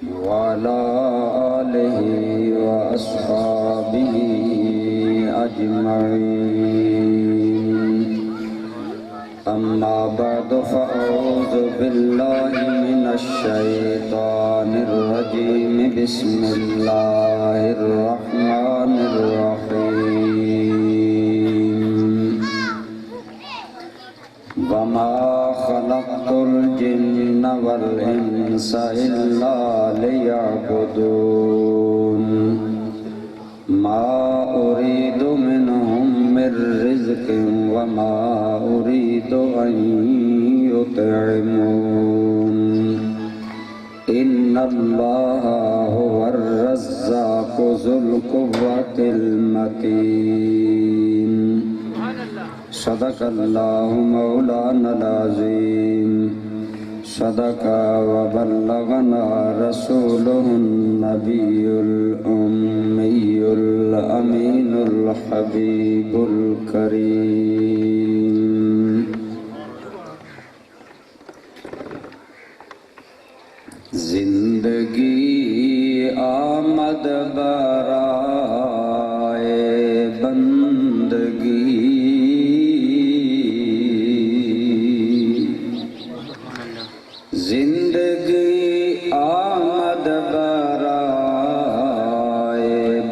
وعلى آله وأصحابه أجمعين. أما بعد فأعوذ بالله من الشيطان الرجيم. بسم الله الرحمن الرحيم. وما خلقت الجن والإنس إلا ليعبدون. ما أريد منهم من رزق وما أريد أن يطعمون. إن الله هو الرزاق ذو القوة المتين. صدق الله مولانا العظيم. صدق وبلغنا رسوله النبي الأمي الأمين الحبيب الكريم. زندگی آمد برائے بندگی، زندگی آمد برائے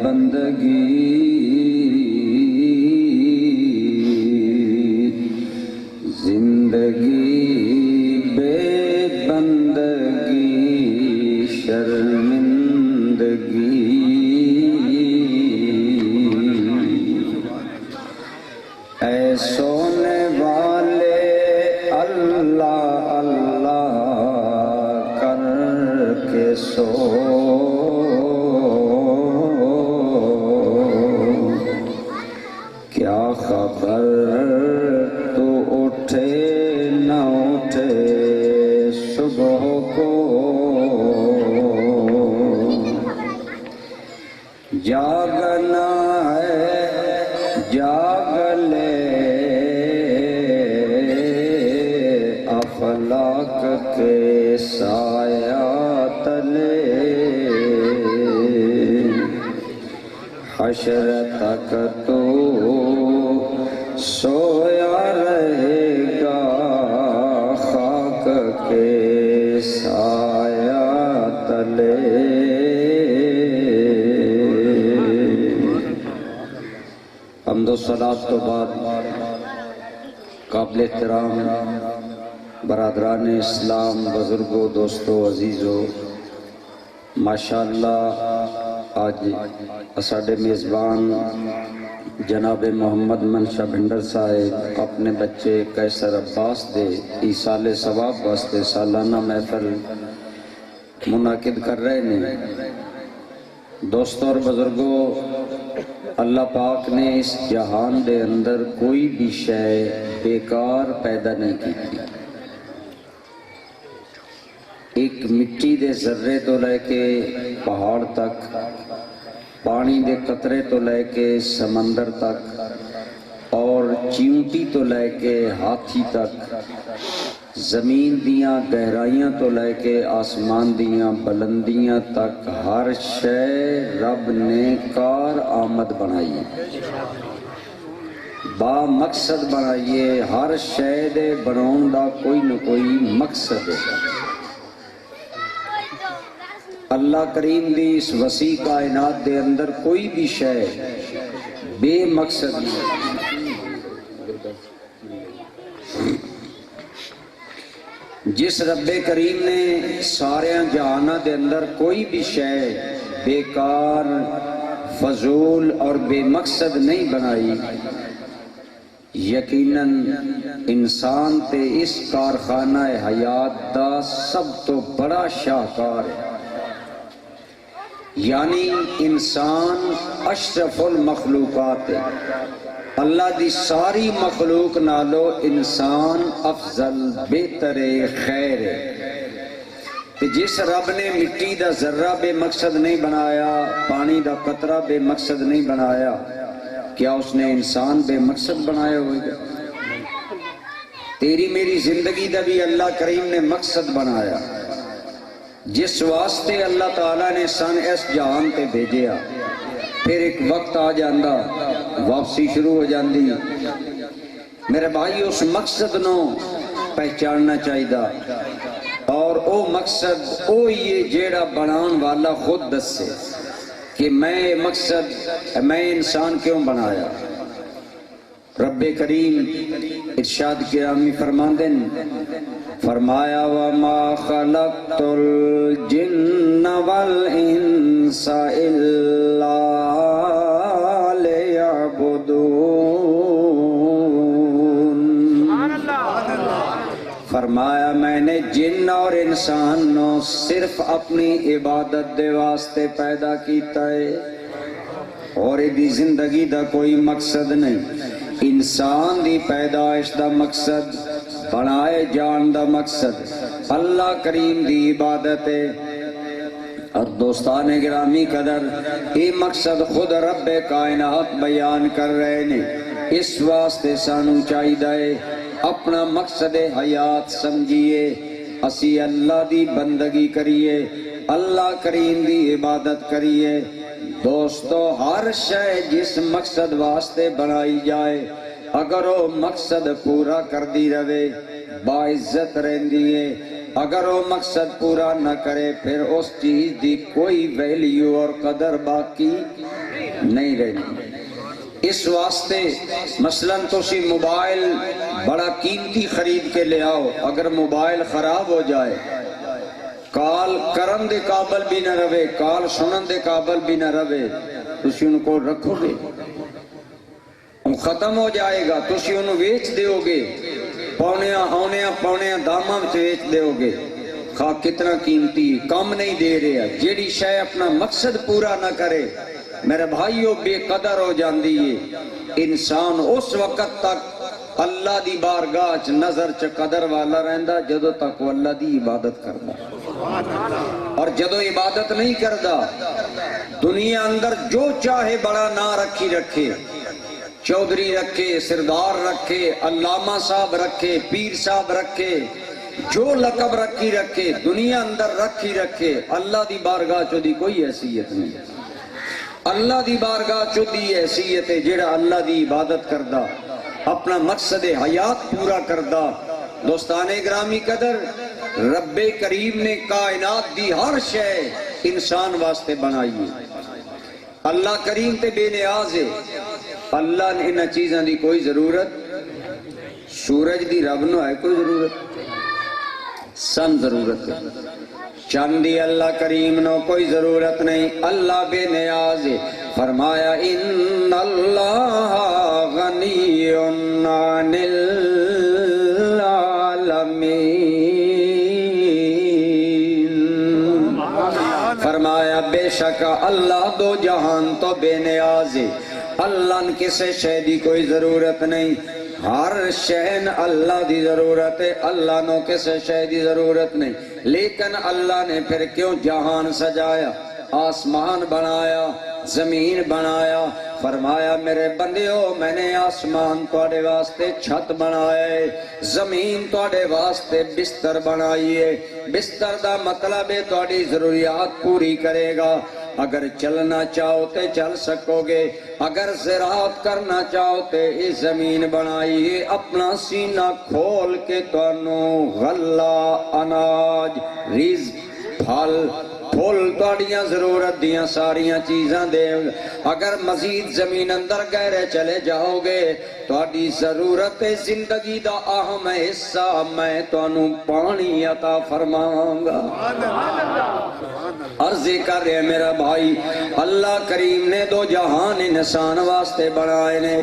بندگی، زندگی بے بندگی شرمندگی. اے سونے والے اللہ اللہ کر کے سو، کیا خبر تو اٹھے نہ اٹھے صبح کو. جاگنا ہے جاگ لے افلاک کے سایہ تلے، حشر تک تو سویا رہے گا خاک کے سایہ تلے. حمد و صلاۃ تو بعد قابل احترام برادران اسلام، بزرگوں، دوستوں، عزیزوں، ماشاءاللہ آج اساڈے میزبان جناب محمد منشا بھنڈر صاحب اپنے بچے قیصر عباس دے ایصال ثواب واسطے سالانہ محفل منعقد کر رہے ہیں. دوستوں اور بزرگوں، اللہ پاک نے اس جہان دے اندر کوئی بھی شے بیکار پیدا نہیں کی. ایک مٹی دے ذرے تو لے کے پہاڑ تک، پانی دے قطرے تو لے کے سمندر تک، اور چیونٹی تو لے کے ہاتھی تک، زمین دیاں گہرائیاں تو لے کے آسمان دیاں بلندیاں تک، ہر شے رب نے کار آمد بنائی، با مقصد بنائیے. ہر شے دے بناؤن دا کوئی نہ کوئی مقصد ہے. اللہ کریم دی اس وسیع کائنات دے اندر کوئی بھی شے بے مقصد نہیں. جس رب کریم نے سارے جہانہ دے اندر کوئی بھی شے بیکار، فضول اور بے مقصد نہیں بنائی، یقیناً انسان تے اس کارخانہ حیات دا سب تو بڑا شاہکار ہے. یعنی انسان اشرف المخلوقات ہے. اللہ دی ساری مخلوق نالو انسان افضل، بہتر، خیر ہے. جس رب نے مٹی دا ذرہ بے مقصد نہیں بنایا، پانی دا قطرہ بے مقصد نہیں بنایا، کیا اس نے انسان بے مقصد بنایا ہوئے گا؟ تیری میری زندگی دا بھی اللہ کریم نے مقصد بنایا. جس واسطے اللہ تعالیٰ نے سن اس جہان تے بھیجیا، پھر ایک وقت آ جاندہ واپسی شروع ہو جاندی۔ میرے بھائی اس مقصد نو پہچاننا چاہیے، اور او مقصد او یہ جیڑا بنان والا خود دسے کہ میں مقصد میں انسان کیوں بنایا۔ رب کریم ارشاد گرامی فرماندن، فرمایا وَمَا خَلَقْتُ الْجِنَّ وَالْإِنسَ إِلَّا لِيَعْبُدُونَ۔ فرمایا میں نے جن اور انسان نو صرف اپنی عبادت دے واسطے پیدا کیتا ہے، اور دی زندگی دا کوئی مقصد نہیں۔ انسان دی پیدائش دا مقصد، بنائے جان دا مقصد اللہ کریم دی عبادت ہے۔ اور دوستان گرامی قدر یہ مقصد خود رب کائنات بیان کر رہے نے۔ اس واسطے سانو چاہیے اپنا مقصد حیات سمجھیے، اسی اللہ دی بندگی کریے، اللہ کریم دی عبادت کریے۔ دوستو ہر شے جس مقصد واسطے بنائی جائے، اگر وہ مقصد پورا کر دی رہے باعزت رہندی ہے، اگر وہ مقصد پورا نہ کرے پھر اس چیز دی کوئی ویلیو اور قدر باقی نہیں رہی۔ اس واسطے مثلا تسی موبائل بڑا قیمتی خرید کے لے آؤ، اگر موبائل خراب ہو جائے، کال کرن دے قابل بھی نہ رہے، کال سنن دے قابل بھی نہ رہے، تسی ان کو رکھو گے، ختم ہو جائے گا، تسی انہوں ویچ دیو گے، پونیاں داماں سے ویچ دیو گے، خواہ کتنا قیمتی کم نہیں دے رہے۔ جیڑی شے اپنا مقصد پورا نہ کرے میرے بھائیو بے قدر ہو جاندی ہے۔ انسان اس وقت تک اللہ دی بارگاہ چ نظر چ قدر والا رہندا جدو تک وہ اللہ دی عبادت کردا، اور جدو عبادت نہیں کردا دنیا اندر جو چاہے بڑا نہ رکھی رکھے، چودھری رکھے، سردار رکھے، علامہ صاحب رکھے، پیر صاحب رکھے، جو لقب رکھی رکھے، دنیا اندر رکھی رکھے، اللہ دی بارگاہ چو دی کوئی حیثیت نہیں۔ اللہ دی بارگاہ چو دی حیثیت ہے جیڑا اللہ دی عبادت کردہ، اپنا مقصد حیات پورا کردہ۔ دوستان گرامی قدر رب کریم نے کائنات دی ہر شے انسان واسطے بنائی ہے۔ اللہ کریم تے بے نیاز ہے، اللہ نے انہاں چیزاں دی کوئی ضرورت، سورج دی رب نو ہے کوئی ضرورت، سن ضرورت ہے، چاندی اللہ کریم نو کوئی ضرورت نہیں، اللہ بے نیاز ہے۔ فرمایا ان اللہ غنی عن العالمین۔ فرمایا بے شک اللہ دو جہان تو بے نیاز ہے، اللہ نے کسے شے دی کوئی ضرورت نہیں، ہر شہن اللہ دی ضرورت ہے، اللہ نو کسے شے دی ضرورت نہیں۔ لیکن اللہ نے پھر کیوں جہان سجایا، آسمان بنایا، زمین بنایا؟ فرمایا میرے بندیو میں نے آسمان توڑے واسطے چھت بنایا ہے، زمین توڑے واسطے بستر بنائیے۔ بستر دا مطلب ہے توڑی ضروریات پوری کرے گا۔ اگر چلنا چاہو تے چل سکو گے، اگر زراعت کرنا چاہو تے اس زمین بنائیے، اپنا سینہ کھول کے توانوں غلہ، اناج، رزق، پھل پھول توڑیاں ضرورت دیاں ساریاں چیزاں دے۔ اگر مزید زمین اندر گہرے چلے جاؤ گے توڑی ضرورت زندگی دا اہم حصہ میں توانوں پانی عطا فرماؤں گا۔ عرض کر رہے میرا بھائی، اللہ کریم نے دو جہان انسان واسطے بنائے نے،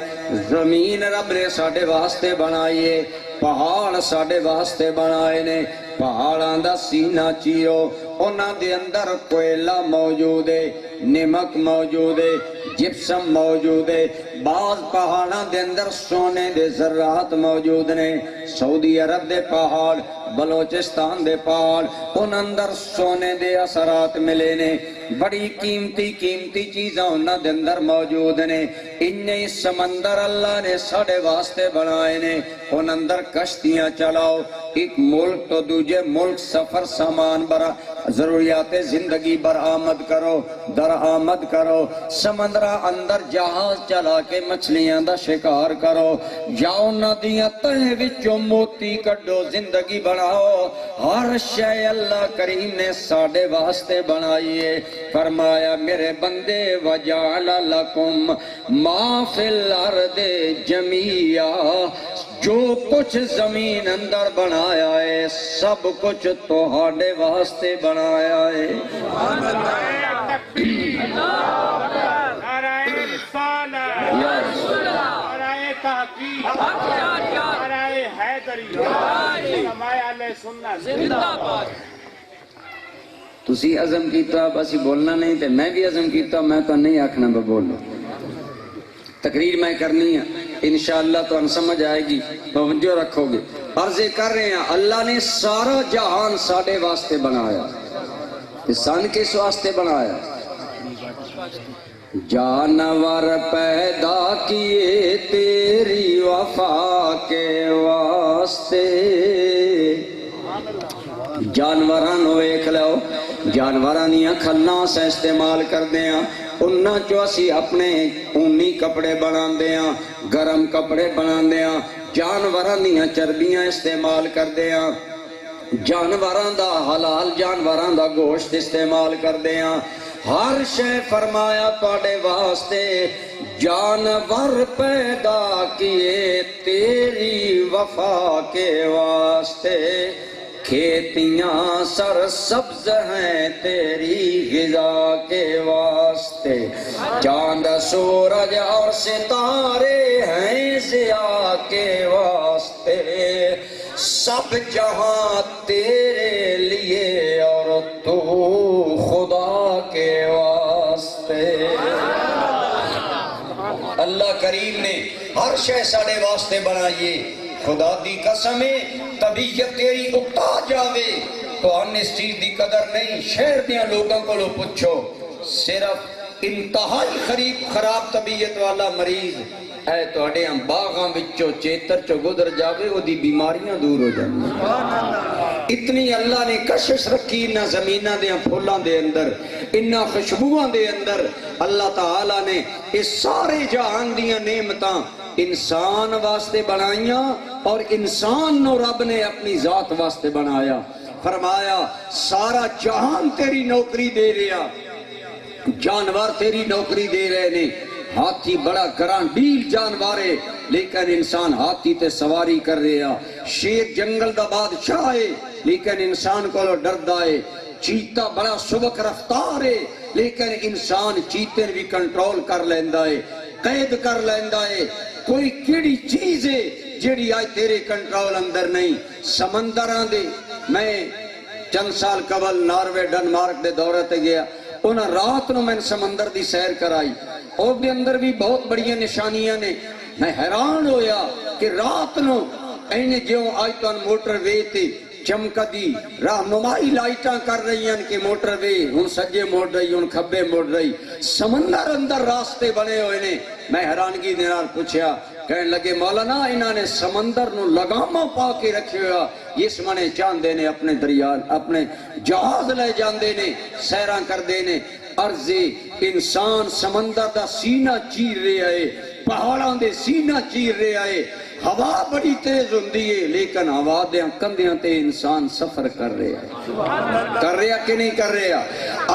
زمین رب نے ساڑھے واسطے بنائیے، پہاڑ ساڑھے واسطے بنائے نے۔ پہاڑاں دا سینہ چیرو، انہاں دے اندر کوئلہ موجود ہے، نمک موجود ہے، جپسم موجود ہے، بعض پہاڑاں دے اندر سونے دے ذرات موجود نے، سعودی عرب دے پہاڑ، بلوچستان دے پہاڑ، ان اندر سونے دے اثرات ملے نے، بڑی قیمتی چیزاں انہاں دے اندر موجود نے۔ انہیں سمندر اللہ نے ساڑے واسطے بنائے نے، ان اندر کشتیاں چلاؤ، ایک ملک تو دوجے ملک سفر سامان برا ضروریات زندگی برآمد کرو، درآمد کرو، سمندرہ اندر جہاز چلا کے مچھلیاں دا شکار کرو، جاؤ ندیاں تہ وچوں موتی کڈو، زندگی بناؤ۔ ہر شے اللہ کریم نے ساڑے واسطے بنائیے۔ فرمایا میرے بندے وَجَعَلَ لَكُمْ مَا فِي الْأَرْضِ جَمِيعًا، جو کچھ زمین اندر بنایا ہے سب کچھ تہاڈے واسطے بنایا ہے۔ تسی عزم کیتا بسی بولنا نہیں تے میں بھی عزم کیتا میں تو نہیں آکھنا بولو، تقریر میں کرنی ہے انشاءاللہ تو ان سمجھ آئے گی، توجہ رکھو گے۔ عرض کر رہے ہیں اللہ نے سارا جہان ساڑے واسطے بنایا، انسان کس واسطے بنایا؟ جانور پیدا کیے تیری وفا کے واسطے، جانوران ویکھ لو، جانوران دیاں کھلاں سے استعمال کر دیاں، انہاں چو اسی اپنے اونی کپڑے بنا دیاں، گرم کپڑے بنا دیاں، جانوران دیاں چربیاں استعمال کر دیاں، جانوران دا حلال جانوران دا گوشت استعمال کر دیاں، ہر شے فرمایا پاڑے واسطے، جانور پیدا کیے تیری وفا کے واسطے، کھیتیاں سر سبز ہیں تیری غذا کے واسطے، چاند سورج اور ستارے ہیں ضیاء کے واسطے، سب جہاں تیرے لیے اور تو خدا کے واسطے۔ اللہ کریم نے ہر شے ساڑے واسطے بنائیے، خدا دی قسم ہے طبیعت تیری اکتا جاوے تو ان اس چیز دی قدر نہیں، شہر دیاں لوگوں کو لو پچھو، صرف انتہائی خراب طبیعت والا مریض اے تو اڈے ہم باغاں وچو چیتر چو گدر جاوے وہ دی بیماریاں دور ہو جاندی۔ اتنی اللہ نے کشش رکھی انہاں زمینہ دیاں پھولاں دے اندر، انہاں خوشبوہاں دے اندر، اللہ تعالیٰ نے اس سارے جہان دیاں نعمتاں انسان واسطے بنائیاں اور انسان نو رب نے اپنی ذات واسطے بنایا۔ فرمایا سارا جہان تیری نوکری دے رہا، جانور تیری نوکری دے رہے نے، ہاتھی بڑا گران ڈیل جانور ہے لیکن انسان ہاتھی تے سواری کر رہا، شیر جنگل دا بادشاہ ہے لیکن انسان کو ڈردا ہے، چیتا بڑا سبک رفتار ہے لیکن انسان چیتے بھی کنٹرول کر لیندا ہے، قید کر لیندا ہے۔ کوئی کیڑی چیز ہے جیڑی آج تیرے کنٹرول اندر نہیں۔ سمندراں دے میں چند سال قبل ناروے ڈنمارک دے دورے تے گیا، انہاں رات نو میں سمندر دی سیر کرائی، اور دے اندر بھی بہت بڑی نشانیاں نے، میں حیران ہویا کہ رات نو اینے جیوں آج تو موٹر وے تے چمکا دی رہنمائی لائٹاں کر رہی ہیں کہ موٹر وے ہن سجے موڑ رہی ہن کھبے موڑ رہی، سمندر اندر راستے بنے ہوئے نے۔ میں حیرانگی دے نال پوچھیا، کہنے لگے مولانا انہاں نے سمندر نو لگاماں پا کے رکھے ہوا، اس منے چاندے نے اپنے دریا اپنے جہاز لے جاندے نے، سیراں کر دے نے۔ عرض انسان سمندر دا سینہ چیر رہا ہے، پہاڑاں دے سینہ چیر رہا ہے، ہوا بڑی تیز ہوندی ہے لیکن ہوا دیاں کندیاں تے انسان سفر کر رہا ہے، کر رہا کہ نہیں کر رہا؟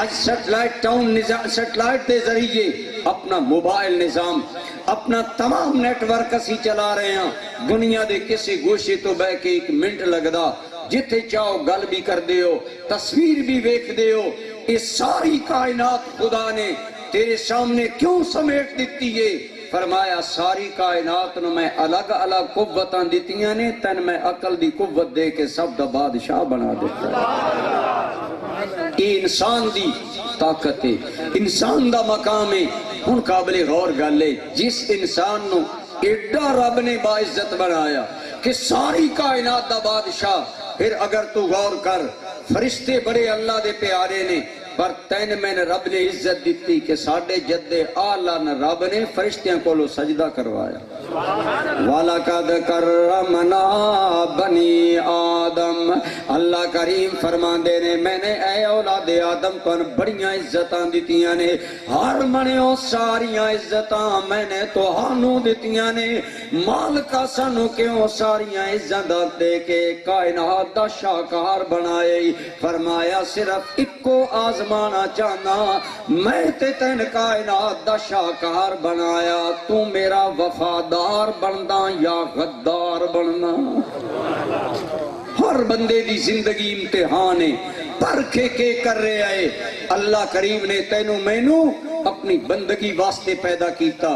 آج سیٹلائٹ ٹاؤن سیٹلائٹ دے ذریعے اپنا موبائل نظام اپنا تمام نیٹ ورک اسی چلا رہے ہیں، دنیا دے کسی گوشے تو بہ کے ایک منٹ لگدا، جتھے چاہو گل بھی کر دے ہو، تصویر بھی ویکھ دے ہو۔ اس ساری کائنات خدا نے تیرے سامنے کیوں سمیٹ دیتی ہے؟ فرمایا ساری کائنات نو میں الگ الگ قوتاں دیتیاں نے، تن میں عقل دی قوت دے کے سب دا بادشاہ بنا دیتا ہے۔ یہ انسان دی طاقت ہے، انسان دا مقام ہے۔ ہن قابل غور گل ہے جس انسان نو ایڈا رب نے باعزت بنایا کہ ساری کائنات دا بادشاہ، پھر اگر تو غور کر فرشتے بڑے اللہ دے پیارے نے، پر تین میں نے رب نے عزت دیتی کہ ساڑھے جد آلہ نے رب نے فرشتیاں کو لو سجدہ کروایا۔ وَلَقَدْ كَرَّمْنَا بَنِي آدم، اللہ کریم فرما دے نے میں نے اے اولاد آدم پر بڑیاں عزتاں دیتیاں نے، ہر منیوں ساریاں عزتاں میں نے تو ہانوں دیتیاں نے، مالکہ سانو کیوں ساریاں عزتاں دے کے کائنات دا شاکار بنائے، فرمایا صرف اکو آزمانا چاہنا، میں تے تین کائنات دا شاکار بنایا، تو میرا وفادار بننا یا غدار بننا۔ ہر بندے دی زندگی امتحان ہے، پرکھے کے کر رہے آئے۔ اللہ کریم نے تینوں مینوں اپنی بندگی واسطے پیدا کیتا۔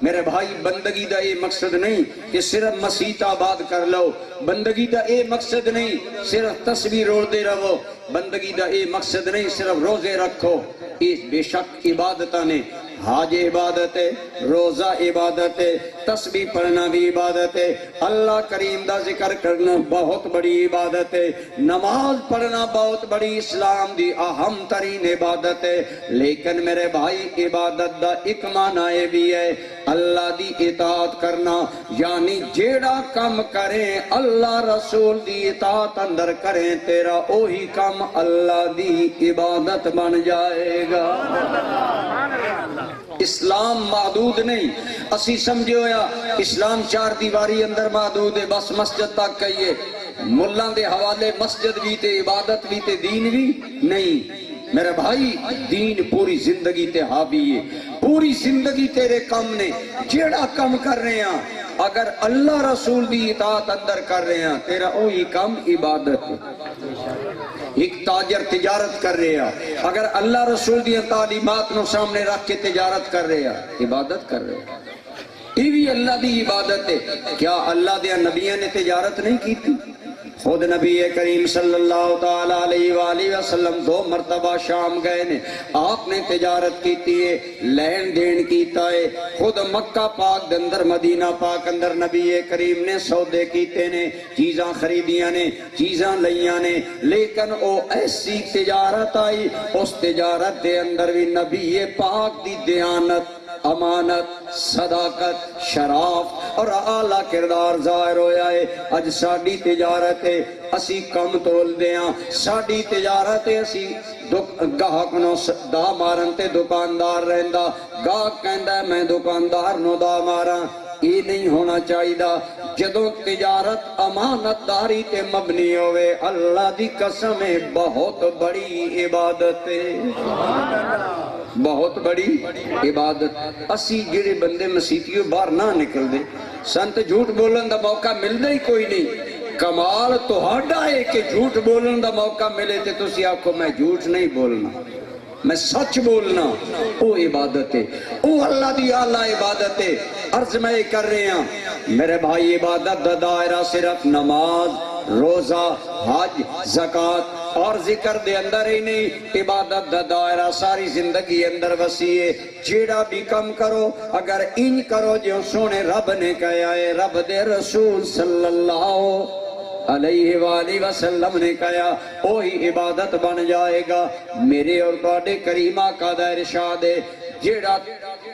میرے بھائی بندگی دا اے مقصد نہیں کہ صرف مسیت آباد کر لو، بندگی دا اے مقصد نہیں صرف تسبیح رول دے رہو، بندگی دا اے مقصد نہیں صرف روزے رکھو۔ اس بے شک عبادتاں نے، حاج عبادت ہے، روزہ عبادت ہے، تسبیح پڑھنا بھی عبادت ہے، اللہ کریم دا ذکر کرنا بہت بڑی عبادت ہے، نماز پڑھنا بہت بڑی اسلام دی اہم ترین عبادت ہے۔ لیکن میرے بھائی عبادت دا ایک معنی بھی ہے اللہ دی اطاعت کرنا، یعنی جیڑا کم کریں اللہ رسول دی اطاعت اندر کریں تیرا اوہی کم اللہ دی عبادت بن جائے گا۔ اسلام محدود نہیں، اسی سمجھے ہویا اسلام چار دیواری اندر محدود ہے، بس مسجد تک کہیے، ملہ دے حوالے مسجد بھی تے عبادت بھی تے دین بھی نہیں۔ میرے بھائی دین پوری زندگی تے حاوی ہے، پوری زندگی تیرے کم نے، جیڑا کم کر رہے ہیں اگر اللہ رسول دی اطاعت اندر کر رہے ہیں تیرا وہی کم عبادت ہے۔ ایک تاجر تجارت کر رہے ہیں، اگر اللہ رسول دی تعلیمات نو سامنے رکھ کے تجارت کر رہے ہیں عبادت کر رہے ہیں۔ یہ بھی اللہ دی عبادت ہے۔ کیا اللہ دے نبیوں نے تجارت نہیں کی تھی؟ خود نبی کریم صلی اللہ تعالیٰ علیہ وآلہ وسلم 2 مرتبہ شام گئے نے، آپ نے تجارت کیتی ہے، لین دین کیتا ہے، خود مکہ پاک اندر مدینہ پاک اندر نبی کریم نے سودے کیتے نے، چیزاں خریدیاں نے، چیزاں لیاں نے، لیکن او ایسی تجارت آئی، اس تجارت دے اندر بھی نبی پاک دی دیانت، امانت، صداقت، شراف اور اعلیٰ کردار ظاہر ہویا ہے۔ اج ساڑی تجارت ہے اسی کم تول دیاں، ساڑی تجارت ہے اسی گاہک نو دا مارن تے دکاندار رہندا، گاہک کہندا ہے میں دکاندار نو دا ماراں، یہ نہیں ہونا چاہیے۔ جدوں تجارت امانت داری تے مبنی ہوئے اللہ دی قسم ہے بہت بڑی عبادت ہے، بہت بڑی عبادت۔ اسی جڑے بندے مسیتیوں باہر نہ نکل دے، سنت جھوٹ بولن دا موقع ملدا ہی کوئی نہیں۔ کمال تو ہاڈا ہے کہ جھوٹ بولن دا موقع ملے تے تسی آکھو میں جھوٹ نہیں بولنا، میں سچ بولنا، او عبادت ہے، او اللہ دی اعلیٰ عبادت ہے۔ عرض میں کر رہے ہیں میرے بھائی عبادت دا دائرہ صرف نماز، روزہ، حج، زکوٰۃ اور ذکر دے اندر ہی نہیں، عبادت دا دائرہ ساری زندگی اندر وسیع ہے۔ جیڑا بھی کم کرو اگر ان کرو جو سونے رب نے کہا ہے، رب دے رسول صلی اللہ علیہ وآلہ وسلم نے کہا، وہی عبادت بن جائے گا۔ میرے اور تواڈے کریم آقا دا ارشاد ہے جیڑا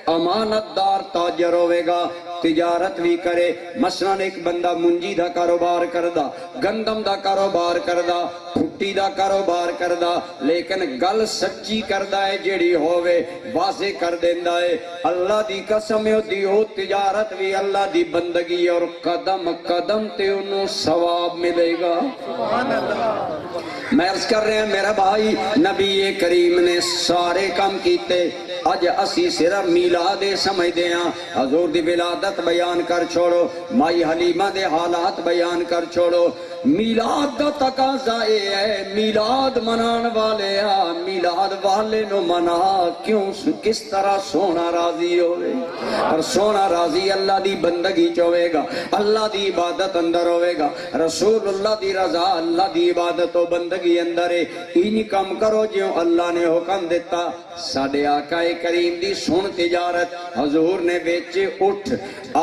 امانت دار تاجر ہوئے گا، تجارت بھی کرے، مثلا ایک بندہ منجی دا کاروبار کردہ، گندم دا کاروبار کردہ، پھٹی دا کاروبار کردہ، لیکن گل سچی کردہ ہے جیڑی ہوئے واضح کر دیندہ ہے، اللہ دی قسم دی ہو تجارت بھی اللہ دی بندگی اور قدم قدم تے انہوں ثواب ملے گا۔ میں عرض کر رہے ہیں میرا بھائی نبی کریم نے سارے کام کیتے، اج اسی صرف میلاد سمجھ دے ہاں، حضور دی ولادت بیان کر چھوڑو، مائی حلیمہ دے حالات بیان کر چھوڑو، میلاد دا تقاضا ہے میلاد منان والے میلاد والے نو منا کیوں کس طرح سونا راضی ہوئے اور سونا راضی اللہ دی بندگی چوے گا اللہ دی عبادت اندر ہوئے گا رسول اللہ دی رضا اللہ دی عبادت و بندگی اندر ہے انہی کم کرو جیوں اللہ نے حکم دیتا ساڑھے آقا کریم دی سن تجارت حضور نے بیچے اٹھ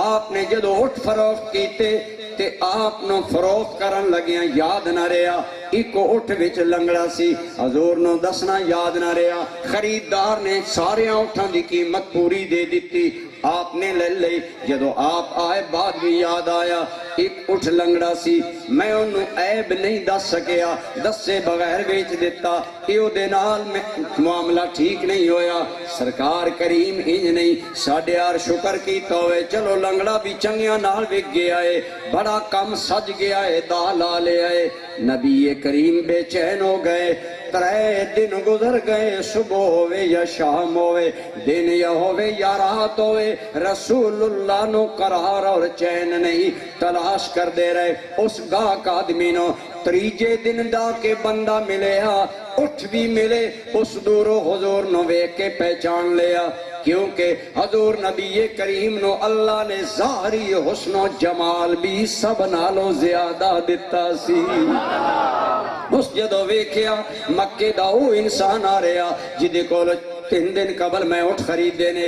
آپ نے جدو اٹھ فروخت کیتے تے آپ نو فروخت کرن لگیاں یاد نہ رہا ایک اٹھ وچ لنگڑا سی حضور نو دسنا یاد نہ رہا خریدار نے سارے اٹھاں دی قیمت پوری دے دیتی آپ نے لے لئی جدو آپ آئے بعد بھی یاد آیا ایک اٹھ لنگڑا سی میں انہوں عیب نہیں دس سکیا دس سے بغیر بیچ دیتا ایو دے نال میں معاملہ ٹھیک نہیں ہویا سرکار کریم انج نہیں ساڑھے آر شکر کیتا ہوئے چلو لنگڑا بھی چنگیاں نال بک گیا ہے بڑا کم سج گیا ہے دالا لے آئے نبی کریم بے چین ہو گئے ترے دن گزر گئے صبح ہوئے یا شام ہوئے دن یا ہوئے یا رات ہوئے رسول اللہ نو قرار اور چین نہیں تلاش کر دے رہے اس گاہک آدمی نو تریجے دن دا کے بندہ ملے اٹھ بھی ملے اس دورو حضور نو ویک کے پہچان لیا کیونکہ حضور نبی کریم نو اللہ نے ظاہری حسن و جمال بھی سب نالوں زیادہ دیتا سی اس جدو ویکھیا مکے دا او انسان آ رہا جدے کول 3 دن قبل میں اٹھ خرید دینے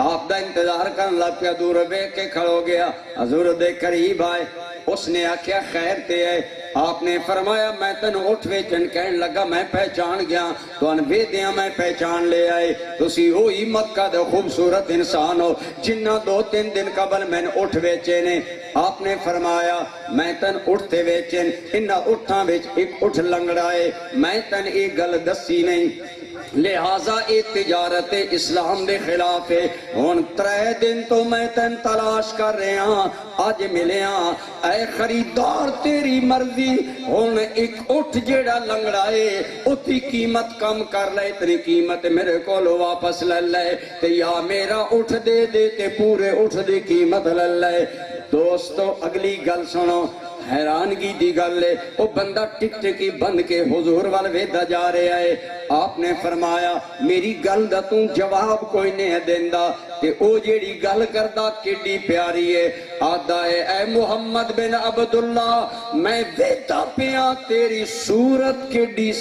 آپ دا انتظار کرن لگ پیا دور ویکھ کے کھڑو گیا حضور دے قریب آئے اس نے آکھیا خیر تے ہے آپ نے فرمایا میں تن اٹھ ویچن کہن لگا میں پہچان گیا تو انوے دیا میں پہچان لے آئے تسی ہوئی مکہ دے خوبصورت انسان ہو جنہ 2-3 دن قبل میں اٹھ ویچے نے آپ نے فرمایا میں تن اٹھتے ویچن انہ اٹھاں ویچ ایک اٹھ لنگڑائے میں تن ایک گل دسی نہیں لہٰذا ایک تجارت اسلام دے خلاف ہے ہون 3 دن تو میں تن تلاش کر رہے ہیں آج ملے ہیں اے خریدار تیری مرضی ہون ایک اٹھ جیڑا لنگڑائے اتی قیمت کم کر لے اتنی قیمت میرے کو لو واپس لے لے تے یا میرا اٹھ دے دے تے پورے اٹھ دی قیمت لے لے دوستو اگلی گل سنو حیرانگی دی گل ہے وہ بندہ ٹک ٹکی بند کے حضور والویدہ جا رہے آئے آپ نے فرمایا میری گل دا توں جواب کوئی نہیں دیندہ کہ او جیڑی گل کردہ کیڑی پیاری ہے آدھا ہے اے محمد بن عبداللہ میں ویدہ پیا تیری صورت کیڑی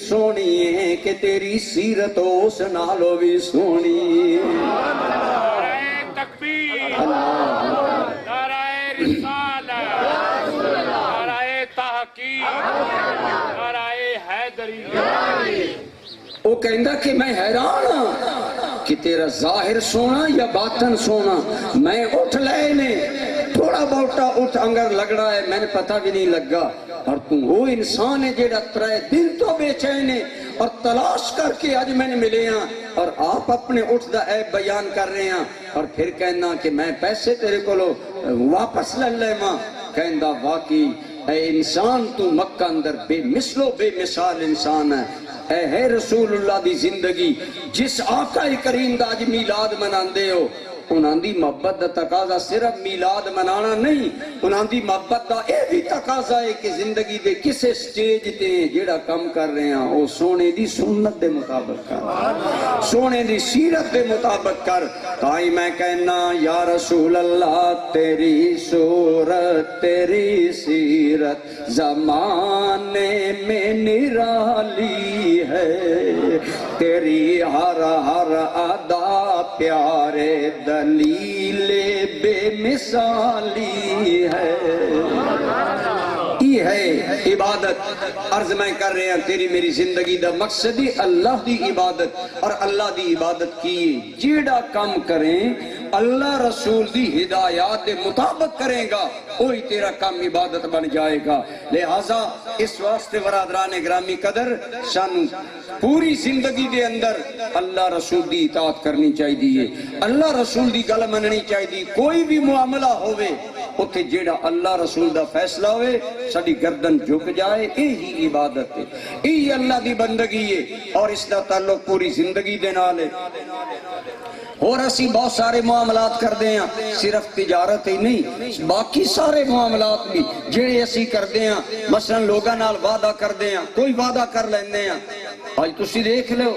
سونی ہے کہ تیری سیرت اس نالو بھی سونی نعرہ تکبیر نعرہ رسالت نعرہ تحقیق نعرہ حیدری وہ کہندہ کہ میں حیران ہوں کہ تیرا ظاہر سونا یا باطن سونا میں اٹھ لے نے تھوڑا بہتا اٹھ انگر لگ رہا ہے میں نے پتہ بھی نہیں لگا اور تم وہ انسان ہے جیڑا 3 دن تو بے چینے اور تلاش کر کے آج میں نے ملے ہیں اور آپ اپنے اٹھ دا عیب بیان کر رہے ہیں اور پھر کہنا کہ میں پیسے تیرے کو لو واپس لے لے ماں کہندہ واقعی اے انسان تو مکہ اندر بے مثل و بے مثال انسان ہے اے رسول اللہ دی زندگی جس آقا کریم دا آج میلاد منان دے ہو انہاں دی محبت دا تقاضا صرف میلاد منانا نہیں انہاں دی محبت دا اے بھی تقاضا ہے کہ زندگی دے کسے سٹیج تے جیڑا کم کر رہے ہیں وہ سونے دی سنت دے مطابق کر سونے دی سیرت دے مطابق کر تائی میں کہنا یا رسول اللہ تیری صورت تیری سیرت زمانے میں نرالی ہے تیری ہر ہر ادا پیارے دلیل بے مثالی ہے یہ ہے عبادت عرض میں کر رہے ہیں تیری میری زندگی دا مقصد ہی اللہ دی عبادت اور اللہ دی عبادت کی جیڑا کم کریں اللہ رسول دی ہدایات دے مطابق کریں گا وہی تیرا کم عبادت بن جائے گا لہٰذا اس واسطے برادران گرامی قدر سانو پوری زندگی دے اندر اللہ رسول دی اطاعت کرنی چاہیے اللہ رسول دی گل مننی چاہیے کوئی بھی معاملہ ہوئے اتھے جیڑا اللہ رسول دا فیصلہ ہوئے ساڑی گردن جھک جائے یہی عبادت ہے یہی اللہ دی بندگی ہے اور اس دا تعلق پوری زندگی دے نال ہے اور اسی بہت سارے معاملات کر دے ہیں، صرف تجارت ہی نہیں، باقی سارے معاملات بھی جڑے اسی کر دے ہیں، مثلا لوگاں نال وعدہ کر دے ہیں، کوئی وعدہ کر لیندے ہیں، آج تسی دیکھ لو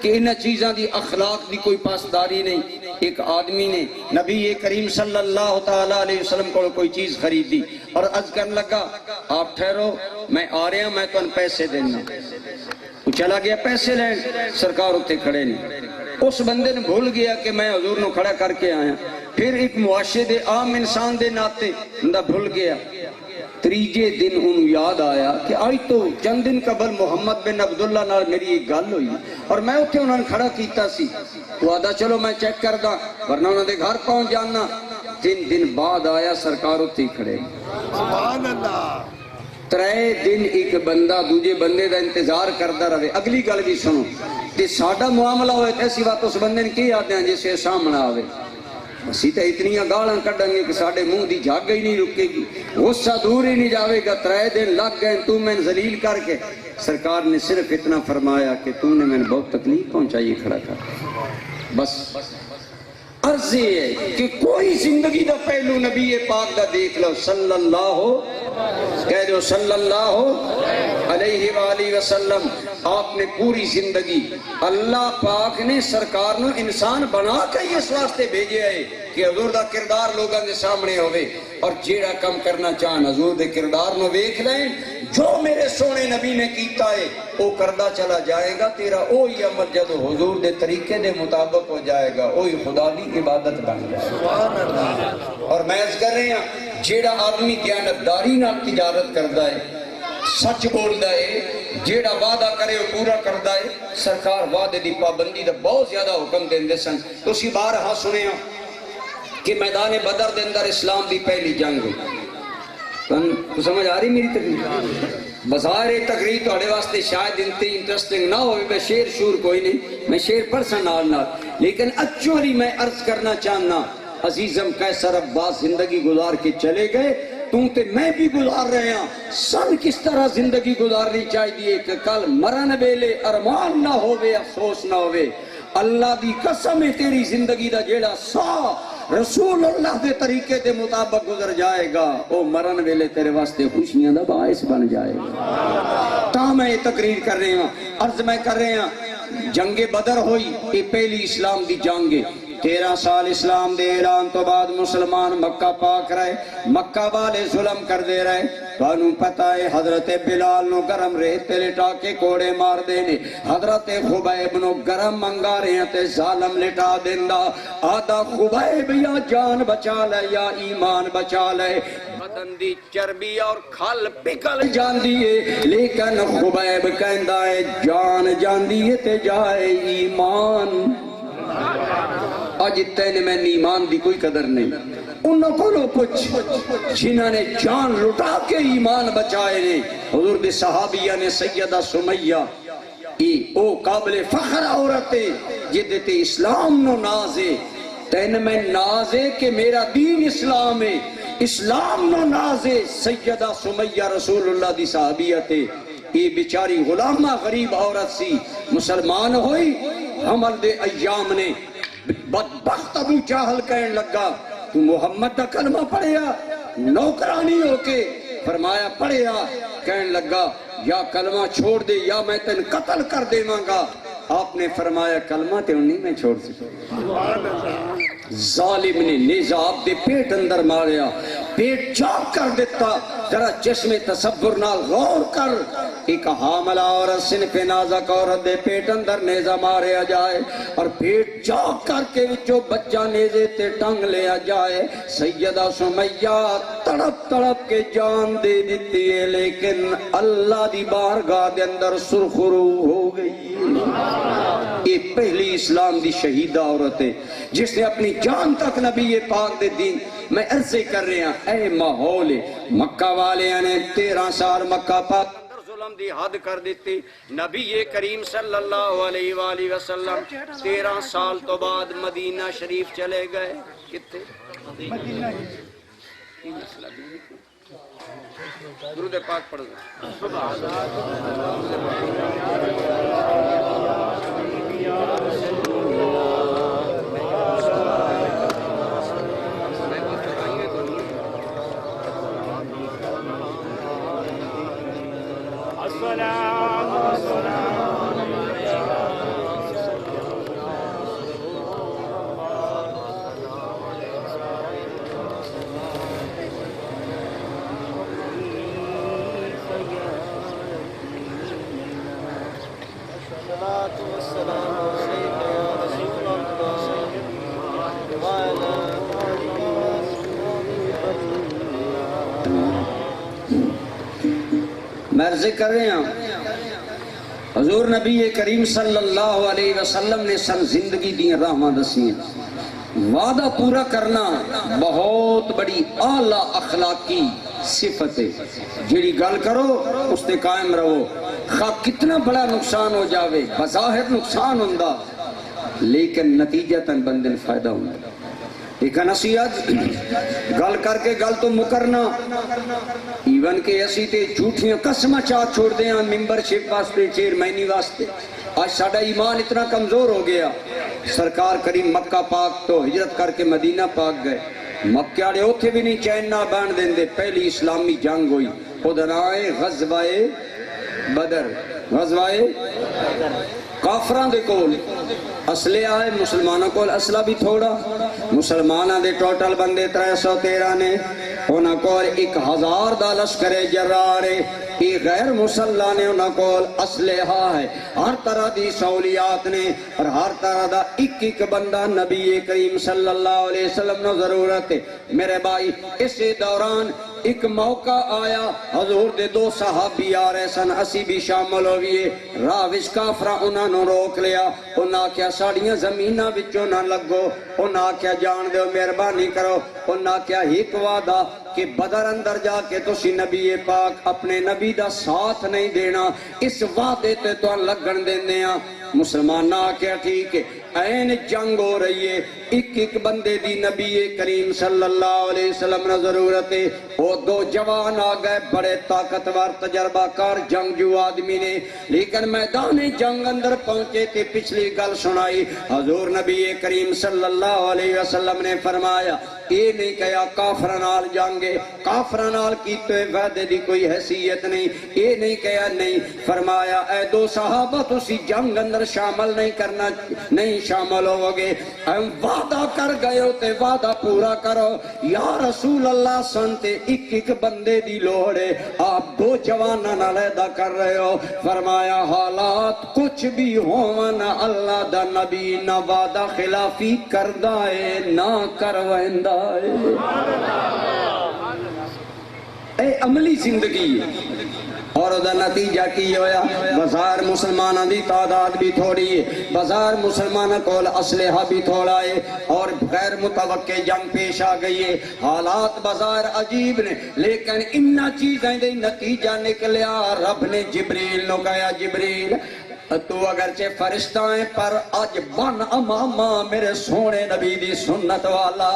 کہ انہاں چیزاں دی اخلاق دی کوئی پاسداری نہیں۔ ایک آدمی نے نبی کریم صلی اللہ تعالیٰ علیہ وسلم کو کوئی چیز خریدی اور عرض کرنے لگا آپ ٹھہرو میں آ رہا ہوں، میں تو ان پیسے دینا۔ وہ چلا گیا پیسے لین، سرکار اتنے کھڑے نہیں۔ اس بندے نے بھول گیا کہ میں حضور نو کھڑا کر کے آیا، پھر ایک معاشرے دے عام انسان دے ناتے بندہ بھول گیا۔ تریجے دن انہوں یاد آیا کہ آج تو چند دن قبل محمد بن عبداللہ نال میری ایک گل ہوئی اور میں اتنے انہوں نے کھڑا کیتا سی، تو آدھا چلو میں چیک کر دا ورنہ انہوں نے گھر پہنچ جانا۔ 3 دن بعد آیا، سرکار اتنے کھڑے۔ سبحان اللہ۔ 3 دن ایک بندہ دوجے بندے دا انتظار کرتا رہے۔ اگلی گل بھی سنو، تے ساڈا معاملہ ہوئے ایسی بات اس بندے نے کی آتے ہیں جسے سامنے آوے، اسی تے اتنی گالاں کڈیں گے کہ ساڈے منہ دی جھگ ہی نہیں رکے گی، غصہ دور ہی نہیں جاوے گا۔ 3 دن لگ گئے تو میں ذلیل کر کے، سرکار نے صرف اتنا فرمایا کہ تو نے میں نے بہت تکلیف پہنچائی کھڑا کر۔ بس عرض یہ ہے کہ کوئی زندگی دا پہلو نبی پاک دا دیکھ لو، صلی اللہ کہہ دو صلی اللہ علیہ وآلہ وسلم۔ آپ نے پوری زندگی، اللہ پاک نے سرکار نو انسان بنا کے اس واسطے بھیجے ہے کہ حضور دا کردار لوگاں دے سامنے ہوئے، اور جیڑا کم کرنا چاہن حضور دے کردار نو ویکھ لیں، جو میرے سونے نبی نے کیتا ہے وہ کردہ چلا جائے گا، تیرا اوہی عمل جدو حضور دے طریقے دے مطابق ہو جائے گا، اوہی خدا دی عبادت بن جائے گا۔ اور میں عرض کر رہے ہیں جیڑا آدمی دیانتداری نال تجارت کردا ہے، سچ بولدا ہے، جیڑا وعدہ کرے وہ پورا کردا ہے، سرکار وعدے دی پابندی دا بہت زیادہ حکم دیندے سن۔ تو اسی بار ہاں سنے ہو کہ میدان بدر دے اندر اسلام دی پہلی جنگ ہوئی۔ تو سمجھ آ رہی میری تقریر؟ بظاہر تقریر تو اڑے واسطے شاید انٹرسٹنگ نہ ہوئے، میں شیر شور کوئی نہیں، میں شیر پرسن نال، لیکن اچھوری میں عرض کرنا چاہنا عزیزم قیصر عباس زندگی گزار کے چلے گئے، تم تے میں بھی گزار رہے ہیں۔ سن کس طرح زندگی گزارنی چاہیے کہ کل مرن ویلے ارمان نہ ہوئے، افسوس نہ ہوئے۔ اللہ دی قسم ہے تیری زندگی دا جیڑا سا رسول اللہ دے طریقے دے مطابق گزر جائے گا، او مرن ویلے تیرے واسطے خوشیاں دا باعث بن جائے گا۔ تا میں یہ تقریر کر رہے ہیں، عرض میں کر رہے ہیں، جنگ بدر ہوئی، یہ پہلی اسلام دی جنگ ہے۔ 13 سال اسلام دے اعلان تو بعد مسلمان مکہ پاک رہے، مکہ والے ظلم کر دے رہے۔ تو انہوں پتہ ہے حضرت بلال نو گرم ریتے لٹا کے کوڑے مار دینے، حضرت خبیب نو گرم منگا رہے ہیں تے ظالم لٹا دیندہ۔ آدھا خبیب یا جان بچا لے یا ایمان بچا لے، بدن دی چربی اور کھل پکل جان دیئے، لیکن خبیب کہندہ ہے جان جان دیئے تے جائے ایمان۔ آج تینے میں ایمان دی کوئی قدر نہیں۔ انہوں کو لو کچھ جنہوں نے جان لٹا کے ایمان بچائے نے، حضور دے صحابیہ نے سیدہ سمیہ او قابل فخر عورتیں جدتے اسلام نو نازے، تین میں نازے کہ میرا دین اسلام ہے، اسلام نو نازے سیدہ سمیہ رسول اللہ دی صحابیہ تے۔ یہ بیچاری غلامہ غریب عورت سی، مسلمان ہوئی، حمل دے ایام نے بدبخت ابو جہل کہنے لگا تو محمد دا کلمہ پڑھیا، نوکرانی ہو کے فرمایا پڑھیا، کہنے لگا یا کلمہ چھوڑ دے یا میں تن قتل کر دے مانگا۔ آپ نے فرمایا کلمہ تے انہیں میں چھوڑ سکتا۔ ظالم نے نیزاب دے پیٹ اندر ماریا، پیٹ چاک کر دیتا۔ ذرا چشم تصور نال غور کر، ایک حاملہ عورت صنف نازک عورت دے پیٹ اندر نیزہ ماریا جائے اور پیٹ چاک کر کے وچوں بچہ نیزے تے ٹنگ لیا جائے۔ سیدہ سمیہ تڑپ تڑپ کے جان دے دیتی ہے، لیکن اللہ دی بارگاہ دے اندر سرخرو ہو گئی۔ یہ پہلی اسلام دی شہیدہ عورت ہے جس نے اپنی جان تک نبی پاک دے دین میں عرضے کر رہے ہیں۔ اے ماحول مکہ والے نے 13 سال مکہ پاک ظلم دی حد کر دیتی۔ نبی کریم صلی اللہ علیہ وآلہ وسلم 13 سال تو بعد مدینہ شریف چلے گئے۔ کتے مدینہ درود پاک پڑھ گئے۔ الصلاة والسلام عليك يا رسول الله وعلى آلك میں عرض کر رہے ہیں حضور نبی کریم صلی اللہ علیہ وسلم نے سن زندگی دی راہاں دسی ہیں وعدہ پورا کرنا بہت بڑی اعلیٰ اخلاقی صفت ہے جیڑی گل کرو اس تے قائم رہو خواہ کتنا بڑا نقصان ہو جاوے بظاہر نقصان ہوندہ لیکن نتیجتاً بندن فائدہ ہوندہ لیکن اسی آج گل کر کے گل تو مکرنا ایون کہ اسی تے جھوٹیاں قسمہ چاہ چھوڑ دیں ممبر شپ واسطے چیئرمینی واسطے آج ساڑھا ایمان اتنا کمزور ہو گیا سرکار کریم مکہ پاک تو ہجرت کر کے مدینہ پاک گئے مکہ آڑے ہوتے بھی نہیں چین نہ بان دیں دے پہلی اسلامی جنگ ہوئی ادھر آئے غزوہ بدر غزوہ کافران دے کول اسلحہ آئے مسلمانوں کو اسلحہ بھی تھوڑا مسلمانوں دے ٹوٹل بندے 313 نے انہاں کو 1000 دا لشکر جرارے یہ غیر مسلح نے انہاں کو اسلحہ ہے ہر طرح دی سہولیات نے اور ہر طرح دا ایک بندہ نبی کریم صلی اللہ علیہ وسلم نے ضرورت ہے میرے بھائی اسی دوران ایک موقع آیا حضور دے 2 صحابی آ رہے سن اسی بھی شامل ہو گئے راوش کافرہ انہاں نے روک لیا انہاں کیا ساڑیاں زمینہ بچوں نہ لگو انہاں کیا جان دے مہربانی کرو انہاں کیا ایک وعدہ کہ بدر اندر جا کے تو سی نبی پاک اپنے نبی دا ساتھ نہیں دینا اس وعدے تے تو لگن دینے ہیں مسلمان نہ کیا ٹھیک ہے این جنگ ہو رہی ہے ایک بندے دی نبی کریم صلی اللہ علیہ وسلم نے ضرورت ہے وہ 2 جوان آ گئے بڑے طاقتور تجربہ کار جنگجو آدمی نے لیکن میدان جنگ اندر پہنچے تھے پچھلی گل سنائی حضور نبی کریم صلی اللہ علیہ وسلم نے فرمایا یہ نہیں کہا کافرنال جنگے کافرنال کی تو وعدے دی کوئی حیثیت نہیں یہ نہیں کہا نہیں فرمایا اے 2 صحابہ تو سی جنگ اندر شامل نہیں کرنا نہیں شامل ہو گے ہم وعدہ کر گئے ہوتے وعدہ پورا کرو یا رسول اللہ سنتے ایک بندے دی لوڑے آپ 2 جوانہ نہ لیدہ کر رہے ہو فرمایا حالات کچھ بھی ہونا اللہ دا نبی نہ وعدہ خلافی کردہ ہے نہ کروائندہ اے عملی زندگی ہے اور ادھا نتیجہ کی ہویا بازار مسلمانہ دی تعداد بھی تھوڑی ہے بازار مسلمانہ کو اسلحہ بھی تھوڑا ہے اور غیر متوقع جنگ پیش آ گئی ہے حالات بازار عجیب نے لیکن انہا چیزیں دے نتیجہ نکلیا رب نے جبریل نو کہا جبریل تو اگرچہ فرشتہ ہیں پر آج بن امامہ میرے سونے نبی دی سنت والا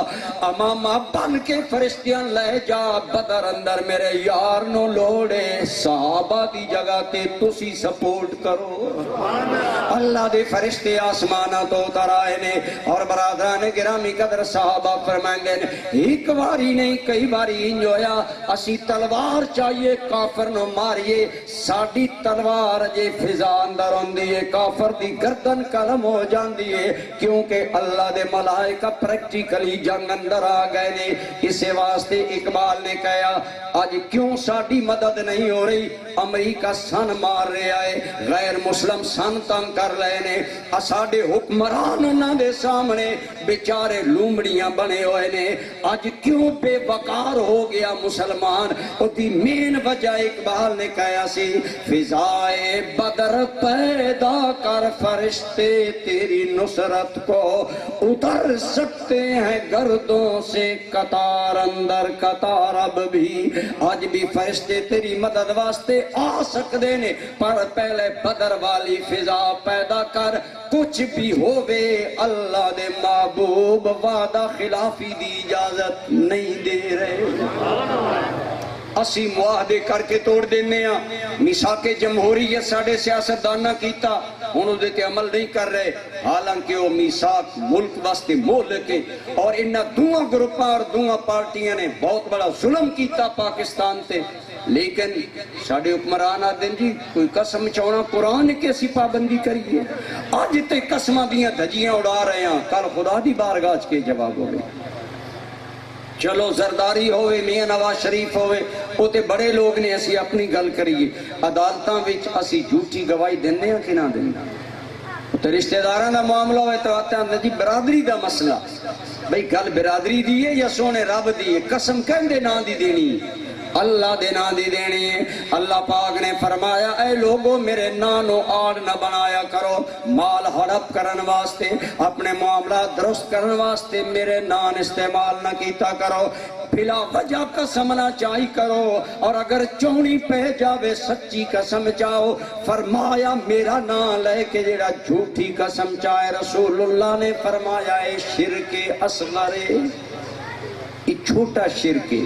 امامہ بن کے فرشتیاں لے جا بدر اندر میرے یار نو لوڑے صحابہ دی جگہ تے تسی سپورٹ کرو اللہ دے فرشتے آسمانہ تو اتر آئے نے اور برادران گرامی قدر صحابہ فرمائیں گے ایک باری نہیں کئی باری انجویا اسی تلوار چاہیے کافر نو ماریے ساڑی تلوار جے فضا اندر دیئے کافر دی گردن کلم ہو جان دیئے کیونکہ اللہ دے ملائکہ پریکٹیکلی جنگ اندر آ گئے نے اسے واسطے اقبال نے کہا آج کیوں ساڑی مدد نہیں ہو رہی امریکہ سن مار رہے آئے غیر مسلم سن تنگ کر لے نے اساڑے حکمران انہاں دے سامنے بیچارے لومڑیاں بنے ہوئے نے آج کیوں بے وقار ہو گیا مسلمان اتی مین وجہ اقبال نے کہا سی فضائے بدر پیدا کر فرشتے تیری نصرت کو اتر سکتے ہیں گردوں سے قطار اندر قطار اب بھی آج بھی فرشتے تیری مدد واسطے آ سکتے نے پر پہلے بدر والی فضا پیدا کر کچھ بھی ہووے اللہ دے محبوب وعدہ خلافی دی اجازت نہیں دے رہے اسی معاہدے کر کے توڑ دینے ہیں میثاق جمہوریت ساڑھے سیاست دانا کیتا انہوں دیتے عمل نہیں کر رہے حالانکہ وہ میثاق ملک واسطے مولک ہے اور انہا دوہاں گروپاں اور دوہاں پارٹیاں نے بہت بڑا ظلم کیتا پاکستان تے لیکن ساڑھے حکمران آدھیں جی کوئی قسم چونا قرآن کیسی پابندی کریے آج تے قسمہ دیاں دھجیاں اڑا رہے ہیں کل خدا دی بارگاہ کے جواب ہو گئے چلو زرداری ہوئے میاں نواز شریف ہوئے ہوتے بڑے لوگ نے اسی اپنی گل کریے عدالتاں وچ اسی جھوٹی گواہی دینے ہیں کہ نہ دینے تو رشتہ داراں دا معاملہ ہوئے تو آتے ہیں جی برادری دا مسئلہ، بھئی گل برادری دی ہے یا سونے رب دی ہے؟ قسم کہندے نہ دی دینی، اللہ دے نا دی دینی ہے۔ اللہ پاک نے فرمایا اے لوگو میرے نانو آڑ نہ بنایا کرو، مال ہڑپ کرن واسطے، اپنے معاملات درست کرن واسطے میرے نان استعمال نہ کیتا کرو، بلا وجہ قسم نہ چاہی کرو، اور اگر چونی پہ جاوے سچی قسم چاہو۔ فرمایا میرا نام لے کے جڑا جھوٹی قسم چاہے، رسول اللہ نے فرمایا اے شرک اصغر، یہ چھوٹا شرک ہے۔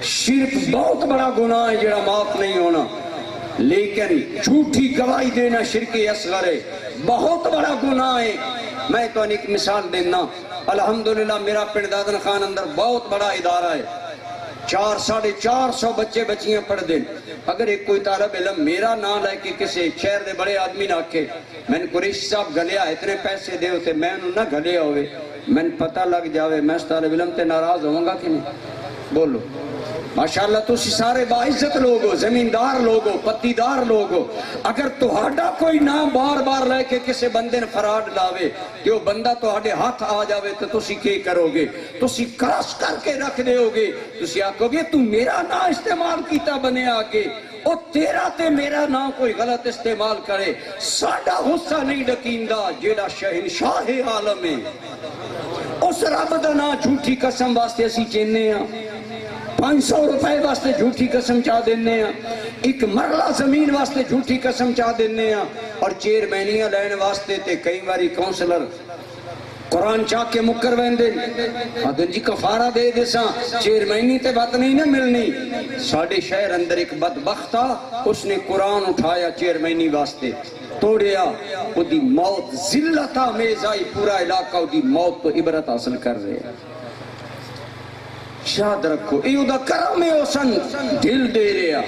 شرک بہت بڑا گناہ ہے جڑا معاف نہیں ہونا، لیکن جھوٹی گواہی دینا شرک اصغر ہے، بہت بڑا گناہ ہے۔ میں تو ایک مثال دینا، الحمدللہ میرا پنڈ دادن خان اندر بہت بڑا ادارہ ہے، 400-450 بچے بچیاں پڑھ دیں۔ اگر ایک کوئی طالب علم میرا نام لے کے کسی شہر دے بڑے آدمی نہ آکے میں نے قریشی صاحب گلیا اتنے پیسے دے ہوتے، میں انہوں نہ گلیا ہوئے، میں نے پتہ لگ جاوے میں اس طالب علم تے ناراض ہوں گا کہ نہیں؟ بولو ماشاءاللہ تسی سارے باعزت لوگ ہو، زمیندار لوگ ہو، پتی دار لوگ ہو۔ اگر تہاڈا کوئی نام بار بار لے کے کسی بندے نے فراڈ لاوے کہ وہ بندہ تہاڈے ہاتھ آ جاوے تو تسی کی کرو گے؟ تسی کراس کر کے رکھ دے ہوگے، تسی آکو گے تو میرا نام استعمال کیتا بنے آگے، او تیرا تے میرا نام کوئی غلط استعمال کرے، ساڈا غصہ نہیں ڈکیندا جیڑا شہنشاہ عالم ہے، اس رب دا نام جھوٹی قسم واسطے اسی چینے ہاں، 500 روپے واسطے جھوٹی قسم چاہ دینے ہیں، ایک مرلہ زمین واسطے جھوٹی قسم چاہ دینے ہیں، اور چیئرمینیاں لین واسطے تے کئی باری کونسلر قرآن چاہ کے مکر ویندے حضرت جی کفارہ دے دیساں چیئرمینی تے بات نہیں نہ ملنی۔ ساڑھے شہر اندر ایک بدبخت تھا، اس نے قرآن اٹھایا چیئرمینی واسطے توڑیا، وہ دی موت ذلت آمیز آئی، پورا علاقہ وہ دی موت تو عبرت حاصل کر رہے ہیں۔ یاد رکھو ایو دا کرم ہے اوسن دل دے رہا،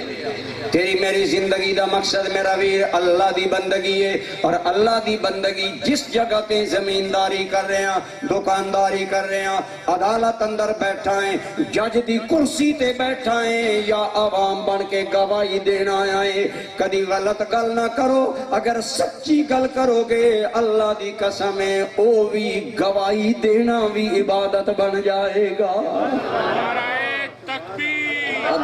تیری میری زندگی دا مقصد میرا ویر اللہ دی بندگی ہے، اور اللہ دی بندگی جس جگہ تے زمینداری کر رہے ہیں، دکانداری کر رہے ہیں، عدالت اندر بیٹھا ہیں، جج دی کرسی تے بیٹھا ہیں، یا عوام بن کے گواہی دینا آئے، کدی غلط گل نہ کرو، اگر سچی گل کرو گے اللہ دی قسم ہے او بھی گواہی دینا بھی عبادت بن جائے گا۔ نعرہ تکبیر،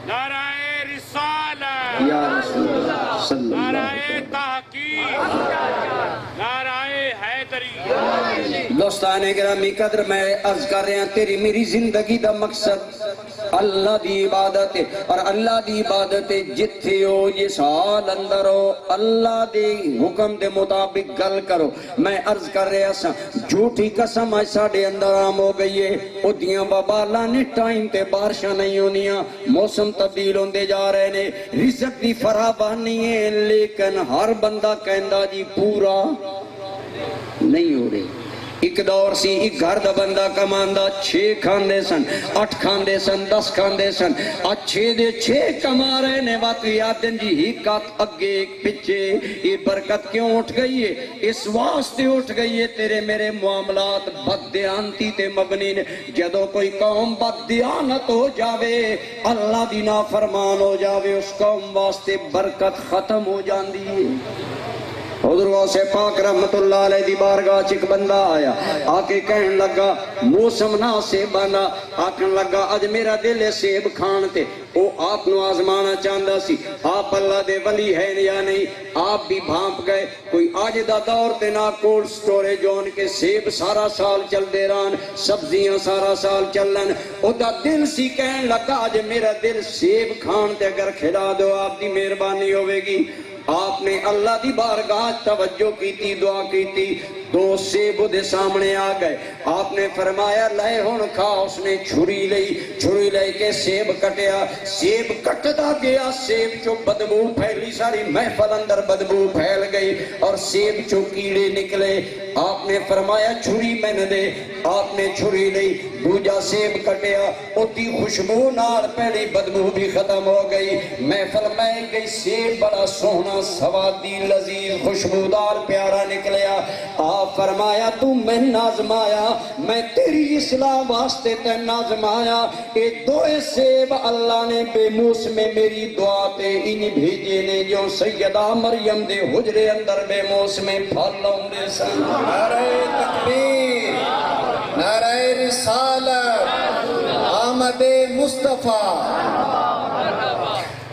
نعرہ رسالت، یا رسول اللہ صلی اللہ نعرہ علیہ وسلم۔ تحقیق، نعرہ حیدری۔ دوستان گرامی قدر میں عرض کر رہے ہیں تیری میری زندگی دا مقصد اللہ دی عبادت ہے، اور اللہ دی عبادت ہے جتھے ہو جس حال اندر ہو اللہ دی حکم دے مطابق گل کرو۔ میں عرض کر رہا سا جھوٹی قسم آج ساڑھے اندر عام ہو گئی ہے، او دیاں بابالا نے ٹائم تے بارشاں نہیں ہونیاں، موسم تبدیل ہوندے جا رہے نے، رزق دی فراوانی ہے، لیکن ہر بندہ کہندا جی پورا نہیں ہو رہی۔ ایک دور سی ایک گھر دا بندہ کماندہ 6 کھاندے سن، 8 کھاندے سن، 10 کھاندے سن، آج 6 دے 6 کما رہے نے، بات یاد دن جی ہی کات اگے ایک پچھے، یہ برکت کیوں اٹھ گئی ہے؟ اس واسطے اٹھ گئی ہے تیرے میرے معاملات بددیانتی تے مبنی نے۔ جدو کوئی قوم بددیانت ہو جاوے، اللہ دی نافرمان ہو جاوے، اس قوم واسطے برکت ختم ہو جاندی ہے۔ حضور غوث پاک رحمت اللہ علیہ دی بارگاہ چک بندہ آیا، آکے کہن لگا موسم نہ سے بنا، آکن لگا اج میرا دل ہے سیب کھانتے، او آپ نو آزمانا چاندہ سی، آپ اللہ دے ولی ہیں یا نہیں، آپ بھی بھانپ گئے، کوئی آج دا دور تے نا کولڈ سٹورے جون کے سیب سارا سال چل دے ران، سبزیاں سارا سال چلن، او دا دل سی کہن لگا اج میرا دل سیب کھانتے اگر کھلا دو آپ دی مہربانی ہوئے گی۔ آپ نے اللہ دی بارگاہ توجہ کی تھی، دعا کی تھی، 2 سیب دے سامنے آ گئے، آپ نے فرمایا لے ہون کھا، اس نے چھری لے کے سیب کٹیا، سیب کٹدا گیا، سیب چو بدبو پھیلی، ساری محفل اندر بدبو پھیل گئی، اور سیب چو کیڑے نکلے، آپ نے فرمایا چھری میں نہ دے، آپ نے چھری لئی، دوجا سیب کٹیا، اتی خوشبو نار پہلی بدبو بھی ختم ہو گئی، محفل میں گئی، سیب بڑا سونا سوادی لذیذ خوشبودار پیارا نکلیا، آپ فرمایا تو میں نازمایا، میں تیری اصلاح واسطے تے نازمایا، اے 2 سیب اللہ نے بے موسم میری دعا تے انہی بھیجے نے جو سیدہ مریم دے حجرے اندر بے موسم پھل لاؤندے سن نعرہ تکبیر، نعرہ رسالت، آمد مصطفیٰ۔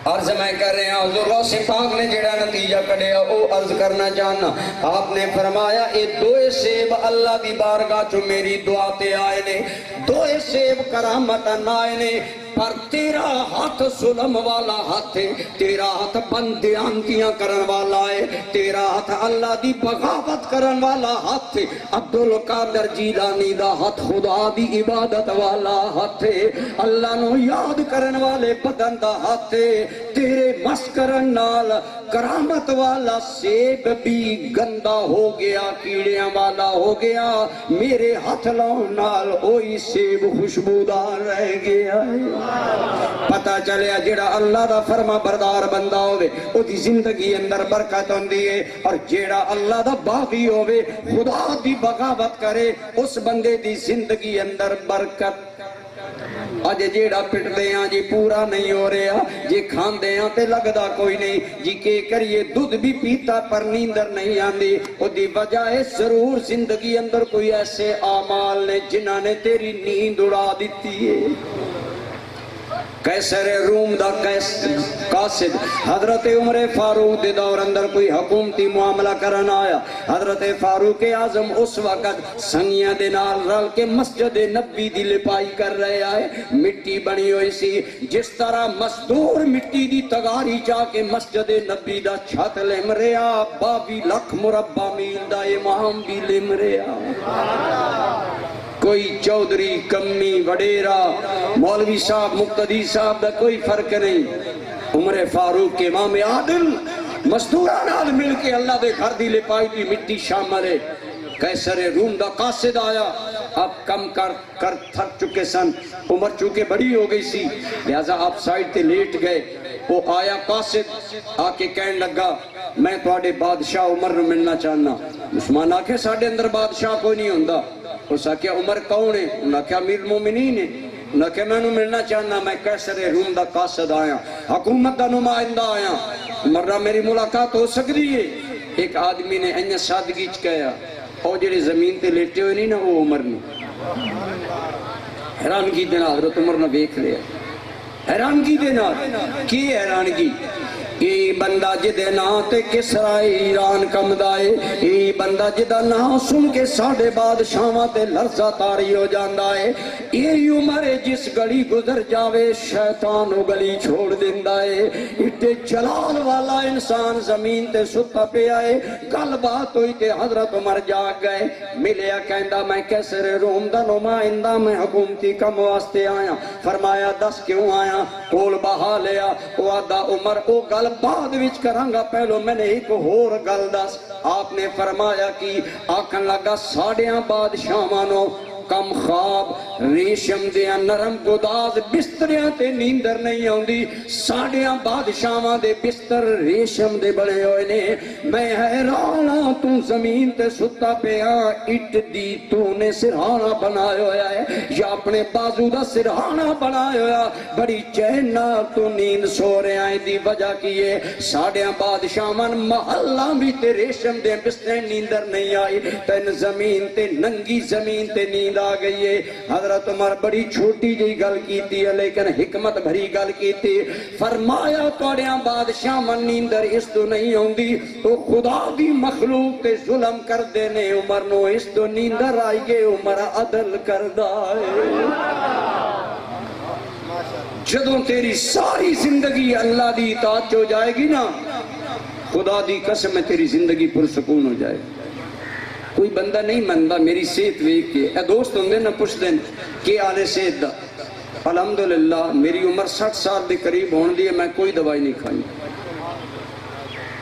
عرض میں کر رہے ہیں حضور غوث پاک نے جڑا نتیجہ کڑیا او عرض کرنا چاہنا آپ نے فرمایا اے دوئے سیب اللہ دی بارگاہ چو میری دعا تے آئے نے دوئے سیب کرامت آئے نے پر تیرا ہاتھ ظلم والا ہاتھ ہے تیرا ہاتھ بندیانتیاں کرن والا ہے تیرا ہاتھ اللہ دی بغاوت کرن والا ہاتھ ہے عبدالقادر جیلانی دا ہاتھ خدا دی عبادت والا ہاتھ ہے اللہ نو یاد کرن والے بدن دا ہاتھ ہے تیرے مسکرن نال کرامت والا سیب بھی گندا ہو گیا کیڑیاں والا ہو گیا میرے ہاتھ لاؤں نال اوہی سیب خوشبودار رہ گیا ہے پتہ چلیا جڑا اللہ دا فرما بردار بندہ ہوئے او دی زندگی اندر برکت ہوندی ہے اور جڑا اللہ دا باغی ہوئے خدا دی بغاوت کرے اس بندے دی زندگی اندر برکت آج جیڑا پٹ دیاں جی پورا نہیں ہو رہا جی کھان دیاں تے لگدا کوئی نہیں جی کے کریے دودھ بھی پیتا پر نیندر نہیں آندی او دی وجہ ہے ضرور زندگی اندر کوئی ایسے اعمال نے جنہاں نے تیری نیند اڑا دیتی ہے کیسر روم دا قاصد حضرت عمر فاروق دے دور اندر کوئی حکومتی معاملہ کرنا آیا حضرت فاروق اعظم اس وقت سنگیاں دے نال رل کے مسجد نبی دی لپائی کر رہے آئے مٹی بنی ہوئی سی جس طرح مزدور مٹی دی تغاری چاہ کے مسجد نبی دا چھت لم رہا 22 لاکھ مربع میل دا امام بھی لم رہا کوئی چودھری کمی وڈیرا مولوی صاحب مقتدی صاحب دا کوئی فرق نہیں عمر فاروق کے امام عادل مزدوران آل مل کے اللہ دے گھر دی لپائی دی مٹی شامل ہے کیسر روم دا قاصد آیا اب کم کر تھک چکے سن عمر چونکہ بڑی ہو گئی سی لہذا آپ سائیڈ تے لیٹ گئے وہ آیا قاصد آکے کہنے لگا میں تواڈے بادشاہ عمر نو ملنا چاہنا عثمان آکھے ساڈے اندر بادشاہ کوئی نہیں ہوندا اس نے کہا عمر کون ہے انہوں نے کہا امیر المومنین ہے انہوں نے کہا میں انہوں ملنا چاہنا میں کیسر روم دا قاصد آیا حکومت دا نمائندہ آیا عمر را میری ملاقات ہو سکتی ہے ایک آدمی نے انہیں سادگی کہا اور جڑے زمین تے لیٹے ہوئے نہیں نا وہ عمر نے حیرانگی دینا حضرت عمر نے دیکھ لیا حیرانگی دینا کی حیرانگی ای بندہ جدے نا تے کسرا ایران کم دائے ای بندہ جدہ نا سن کے ساڑھے بادشاہاں تے لرزہ تاری ہو جاندہ ہے ای عمر جس گلی گزر جاوے شیطان و گلی چھوڑ دیندہ ہے اٹھے جلال والا انسان زمین تے ستا پہ آئے کل بات ہوئی تے حضرت عمر جاگ گئے ملیا کہندہ میں کیسر روم دا نمائندہ میں حکومتی کم واسطے آیا فرمایا 10 کیوں آیا کول بہا لیا وعدہ عمر او گل بعد وچ کرانگا پہلو میں نے ایک اور گل دس آپ نے فرمایا کہ آکھن لگا ساڑیاں بادشاہانوں کم خواب ریشم دیا نرم گداز بستریاں تے نیندر نہیں ہوندی ساڑیاں بادشاہاں دے بستر ریشم دے بڑے ہوئے نے میں حیرانا تو زمین تے ستا پہ اٹ دی تو نے سرہانا بنائے ہویا ہے یا اپنے بازو دا سرہانا بنائے ہویا بڑی چہنا تو نیند سو رہے آئے دی وجہ کیے ساڑیاں بادشاہاں محلہ بھی تے ریشم دے بستریں نیندر نہیں آئی تین زمین تے ننگی زمین تے نیند آ گئی ہے حضرت عمر بڑی چھوٹی جی گل کیتی ہے لیکن حکمت بھری گل کیتی فرمایا توڑیاں بادشاہ من نیندر اس تو نہیں ہوندی تو خدا دی مخلوق تے ظلم کر دینے عمر نو اس تو نیندر آئی گے عمر عدل کردہ ہے جدوں تیری ساری زندگی اللہ دی اطاعت ہو جائے گی نا خدا دی قسم ہے تیری زندگی پرسکون ہو جائے گی کوئی بندہ نہیں مندہ میری صحت ویک کے اے دوست ہوں دے نہ پوچھ دیں کہ آلے صحت دا الحمدللہ میری عمر 60 سال دے قریب ہون دی ہے میں کوئی دوائی نہیں کھائی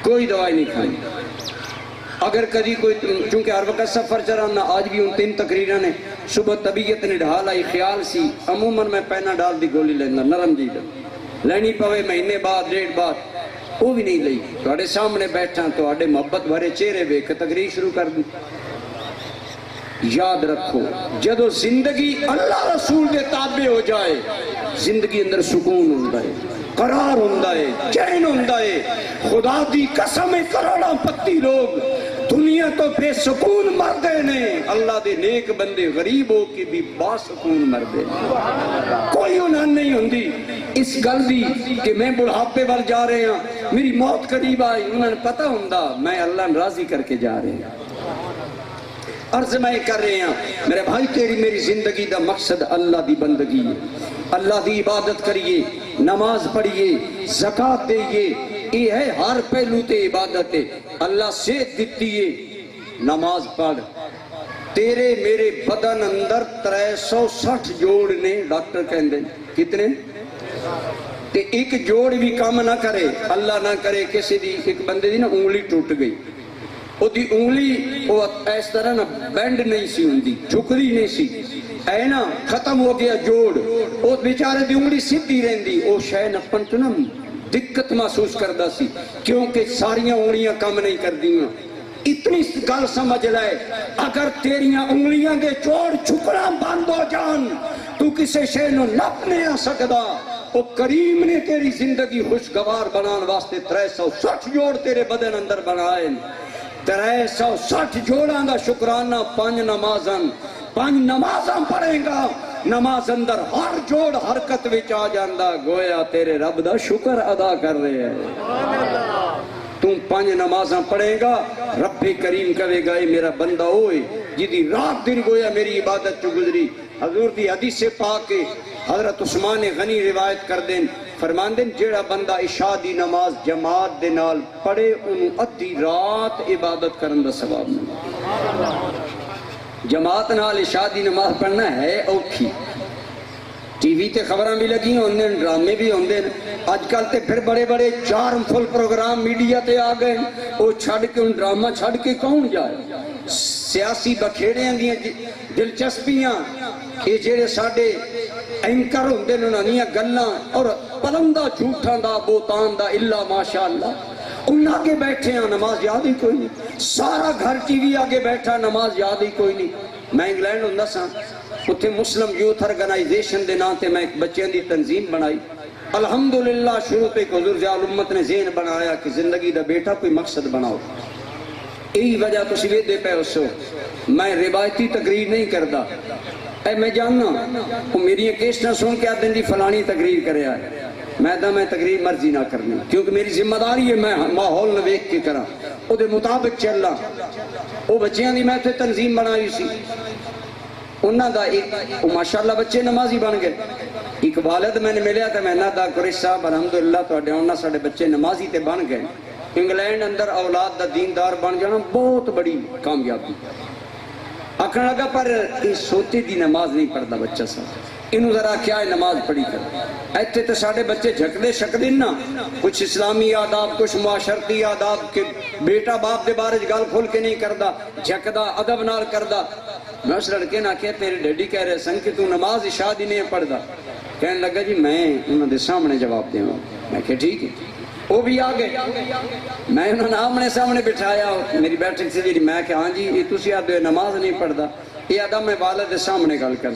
کوئی دوائی نہیں کھائی اگر کدی کوئی چونکہ ہر وقت سفر چرانا آج بھی ان 3 تقریرہ نے صبح طبیعت نے ڈھال آئی خیال سی عموماً میں پہنا ڈال دی گولی لینا نرم جی لینی پوے مہینے بعد 1.5 بعد وہ بھی نہیں لئی توڑے سامنے بیٹھا توڑے محبت بھرے چہرے بے کہ تقریر شروع کر دی یاد رکھو جدو زندگی اللہ رسول دے تابع ہو جائے زندگی اندر سکون ہوندہ ہے قرار ہوندہ ہے چین ہوندہ ہے خدا دی قسم کروڑا پتی لوگ تو بے سکون مردے نے اللہ دے نیک بندے غریب ہو کے بھی با سکون مردے کوئی انہاں نہیں ہوندی اس گل دی کہ میں بڑھاپے وال جا رہے ہیں میری موت قریب آئی انہوں نے پتہ ہوندا میں اللہ راضی کر کے جا رہے ہیں عرض میں کر رہے ہیں میرے بھائی تیری میری زندگی دا مقصد اللہ دی بندگی ہے اللہ دی عبادت کریے نماز پڑھیے زکاة دئیے یہ ہے ہر پہلو تے عبادت ہے اللہ صحت دیتی ہے نماز پڑھ تیرے میرے بدن اندر 360 جوڑ نے ڈاکٹر کہندے کتنے تے ایک جوڑ بھی کام نہ کرے اللہ نہ کرے کسی دی ایک بندے دی نا انگلی ٹوٹ گئی وہ دی انگلی وہ اس طرح نا بینڈ نہیں سی ہوندی جھکدی نہیں سی اے نا ختم ہو گیا جوڑ وہ بیچارے دی انگلی سیدھی رہندی وہ شے نپن تو نا دقت محسوس کردا سی کیونکہ ساریاں انگلیاں کام نہیں کردیاں اتنی گل سمجھ لائے اگر تیریاں انگلیاں دے چوڑ چھکڑا بند ہو جان تو کسے شے نو نپ نہیں آ سکدا وہ کریم نے تیری زندگی خوشگوار بنان واسطے 360 جوڑ تیرے بدن اندر بنائے 360 جوڑاں دا شکرانہ 5 نمازاں پڑھیں گا نماز اندر ہر جوڑ حرکت وچ آ جاندا گویا تیرے رب دا شکر ادا کر رہے ہیں تم 5 نمازاں پڑھیں گا رب کریم کہے گا اے میرا بندہ ہوئے جدی رات دن گویا میری عبادت چ گزری حضور دی حدیث پاک کے حضرت عثمان غنی روایت کر دیں فرمان دیں جیڑا بندہ عشاء دی نماز جماعت دے نال پڑھے انہوں ادھی رات عبادت کرن دا ثواب ملے جماعت نال عشاء دی نماز پڑھنا ہے اوکھی ٹی وی تے خبراں بھی لگی ہوندے ڈرامے بھی ہوندے آج کل تے پھر بڑے بڑے چارم فل پروگرام میڈیا تے آ گئے وہ چھڑ کے ان ڈرامہ چھڑ کے کون جائے سیاسی بکھیڑیاں دیاں دلچسپیاں کہ جڑے ساڈے اینکر ہوندے انہاں دیاں گلاں اور پلندہ جھوٹاں دا بوتان دا الا ماشاءاللہ ان آگے بیٹھے ہیں نماز یاد ہی کوئی نہیں سارا گھر ٹی وی آگے بیٹھا نماز یاد ہی کوئی نہیں میں انگلینڈ ہوں سا اتھے مسلم یوتھ آرگنائزیشن دے نام تے میں ایک بچیاں دی تنظیم بنائی الحمدللہ شروع پہ حضور ضیاء الامت نے ذہن بنایا کہ زندگی دا بیٹا کوئی مقصد بناؤ یہی وجہ تو سوے دے پہ اسو میں روایتی تقریر نہیں کردا اے میں جاننا وہ میری کیسٹاں سن کے آدھیں دی فلانی تقریر کرے آئے میں تقریر مرضی نہ کرنی کیونکہ میری ذمہ داری ہے میں ماحول نہ ویکھ کے کراں او دے مطابق چلنا وہ بچیاں دی میں تے تنظیم بنائی سی انہاں دا ایک ماشاءاللہ بچے نمازی بن گئے ایک والد میں نے ملیا تھا میں نہ دا قریش صاحب الحمدللہ تواڈے انہاں ساڈے بچے نمازی تے بن گئے انگلینڈ اندر اولاد دا دیندار بن جانا بہت بڑی کامیابی آکھن لگا پر یہ سوتے دی نماز نہیں پڑھدا بچہ صاحب انہوں ذرا کیا ہے نماز پڑھی کر ایتھے تو ساڑھے بچے جھکدے شکدے نا کچھ اسلامی آداب کچھ معاشرتی آداب کے بیٹا باپ دے بارے گل کھول کے نہیں کردا جھکدا ادب نال کردا میں اس لڑکے نہ کہ تیرے ڈیڈی کہہ رہے سن کہ تو نماز عشاء دی نہیں پڑھدا کہنے لگا جی میں انہوں دے سامنے جواب دے میں کہ ٹھیک ہے وہ بھی آگئے میں انہوں نے آمنے سامنے بٹھایا میری بیٹھک سے جی میں کہ ہاں جی یہ تسی آدھے نماز نہیں پڑھدا یہ آدھا میں والد سامنے گل کر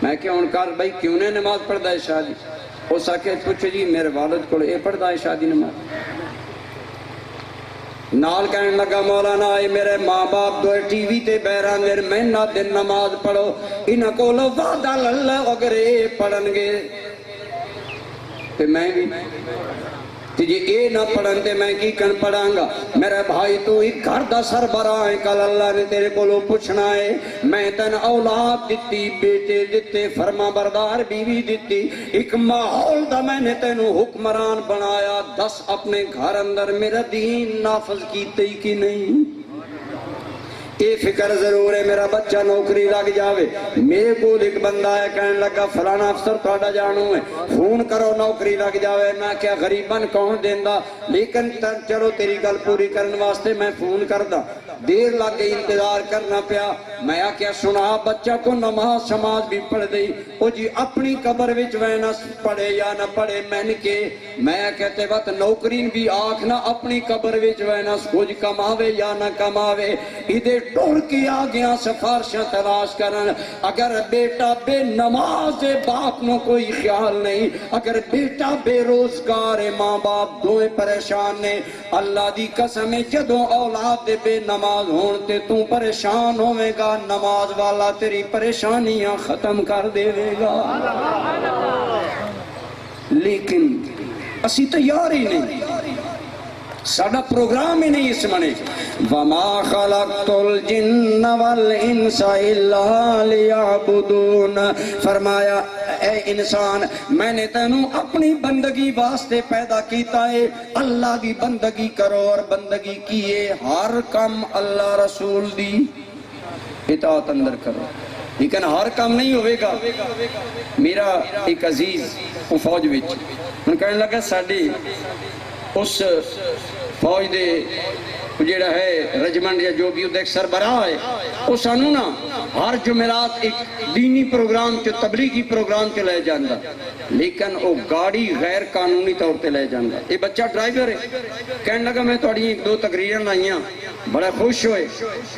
میں کہ انکار بھائی کیوں نے نماز پڑھدا ہے شادی وہ ساکے پوچھو جی میرے والد کو اے پڑھدا ہے شادی نماز نال کہنے لگا مولانا اے میرے ماں باپ دوئے ٹی وی تے بیران دیر میں نہ دن نماز پڑھو انہاں کو لو وعدہ اللہ اگر اے پڑھن گے تے میں بھی تجھے اے نہ پڑھن تے میں کی کن پڑھاں گا میرے بھائی تو ایک گھر دا سربراہ ہے کل اللہ نے تیرے کو لو پوچھنا ہے میں تن اولاد دیتی بیٹے دیتے فرما بردار بیوی دیتی ایک ماحول دا میں نے تینو حکمران بنایا 10 اپنے گھر اندر میرا دین نافذ کیتے ہی کی نہیں یہ فکر ضرور ہے میرا بچہ نوکری لگ جاوے میرے کو ایک بندہ ہے کہنے لگا فلانا افسر تھوڑا جانو ہے فون کرو نوکری لگ جاوے میں کیا غریباً کون دیندہ لیکن چلو تیری گل پوری کرنے واسطے میں فون کردہ دیر لگ گئی انتظار کرنا پیا میں کیا سنا بچہ کو نماز شماز بھی پڑھ دی وہ جی اپنی قبر وچ وینا پڑھے یا نہ پڑھے میں کہتے وقت نوکرین بھی آکھنا اپنی قبر وچ وینا کچھ کماوے یا نہ کماوے ادھے ٹوڑ کی آگیاں سفارشاں تلاش کرن اگر بیٹا بے نماز باپ نو کوئی خیال نہیں اگر بیٹا بے روزگار ماں باپ دوئے پریشان نے اللہ دی قسم جدوں اولاد بے نماز نماز ہون تے تو پریشان ہوے گا، نماز والا تیری پریشانیاں ختم کر دے گا۔ لیکن اسی تیار ہی نہیں، ساڈا پروگرام ہی نہیں اس منے۔ وَمَا خَلَقْتُ الْجِنَّ وَالْإِنسَ إِلَّا لِيَعْبُدُونَ، فرمایا اے انسان میں نے تینوں اپنی بندگی واسطے پیدا کیتا ہے، اللہ دی بندگی کرو، اور بندگی کیے ہر کم اللہ رسول دی اطاعت اندر کرو۔ لیکن ہر کام نہیں ہوئے گا۔ میرا ایک عزیز وہ فوج وچ ان کہنے لگا ساڈی اس فوج دے جڑا ہے رجمنٹ یا جو بھی ایک سربراہ ہے، وہ سانو نا ہر جمعرات ایک دینی پروگرام تے تبلیغی پروگرام تے لے جاندا، لیکن وہ گاڑی غیر قانونی طور تے لے جاندا۔ یہ بچہ ڈرائیور ہے، کہنے لگا میں تھوڑی ایک دو تقریراں لائیاں، بڑا خوش ہوئے۔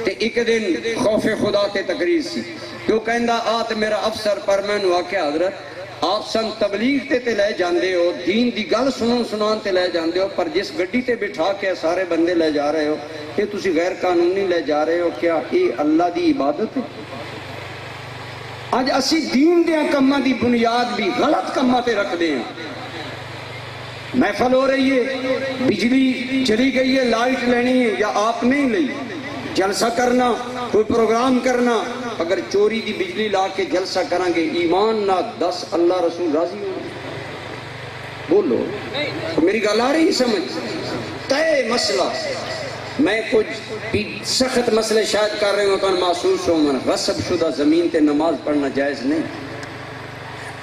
تے ایک دن خوف خدا تے تقریر سی، جو کہندا آت میرا افسر، پر میں نے آکھیا حضرت آپ سن تبلیغ تے لے جاندے ہو، دین دی گل سنان تے لے جاندے ہو، پر جس گڈی تے بٹھا کے سارے بندے لے جا رہے ہو یہ تسی غیر قانونی لے جا رہے ہو، کیا یہ اللہ دی عبادت ہے؟ آج اسی دین دے کماں دی بنیاد بھی غلط کماں تے رکھ دے ہیں۔ محفل ہو رہی ہے، بجلی چلی گئی ہے، لائٹ لینی ہے یا آپ نہیں لئی، جلسہ کرنا، کوئی پروگرام کرنا، اگر چوری دی بجلی لا کے جلسہ کریں گے ایمان نہ دس اللہ رسول راضی ہو؟ بولو میری گل آ رہی سمجھ؟ تے مسئلہ میں کچھ سخت مسئلے شاید کر رہے ہوں تو محسوس ہو، من غصب شدہ زمین تے نماز پڑھنا جائز نہیں۔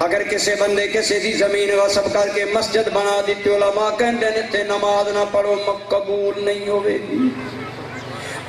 اگر کسی بندے کسی دی زمین غصب کر کے مسجد بنا دیتی، علماء کہندے نے تے نماز نہ پڑھو مقبول نہیں ہوئے گی۔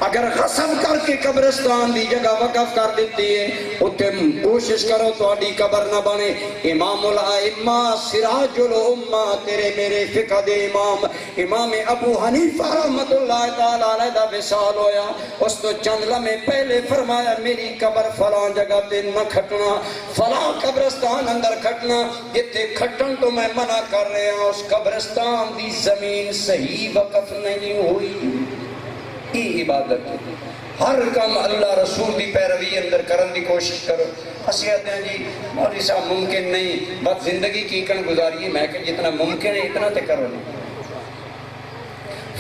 اگر غصب کر کے قبرستان دی جگہ وقف کر دیتی ہے، اتنے کوشش کرو تہاڈی قبر نہ بنے۔ امام الائمہ سراج الامہ تیرے میرے فقہ دے امام امام ابو حنیفہ رحمت اللہ تعالیٰ علیہ دا وصال ہویا، اس تو چند لمحے پہلے فرمایا میری قبر فلاں جگہ تے نہ کھٹنا، فلاں قبرستان اندر کھٹنا، جتے کھٹن تو میں منع کر رہے ہیں، اس قبرستان دی زمین صحیح وقف نہیں ہوئی۔ یہ عبادت ہے، ہر کام اللہ رسول دی پیروی اندر کرن دی کوشش کرو۔ اسی کہتے ہیں جی مولوی صاحب ممکن نہیں، بس زندگی کی کن گزاری، میں کہ جتنا ممکن ہے اتنا تے کرو۔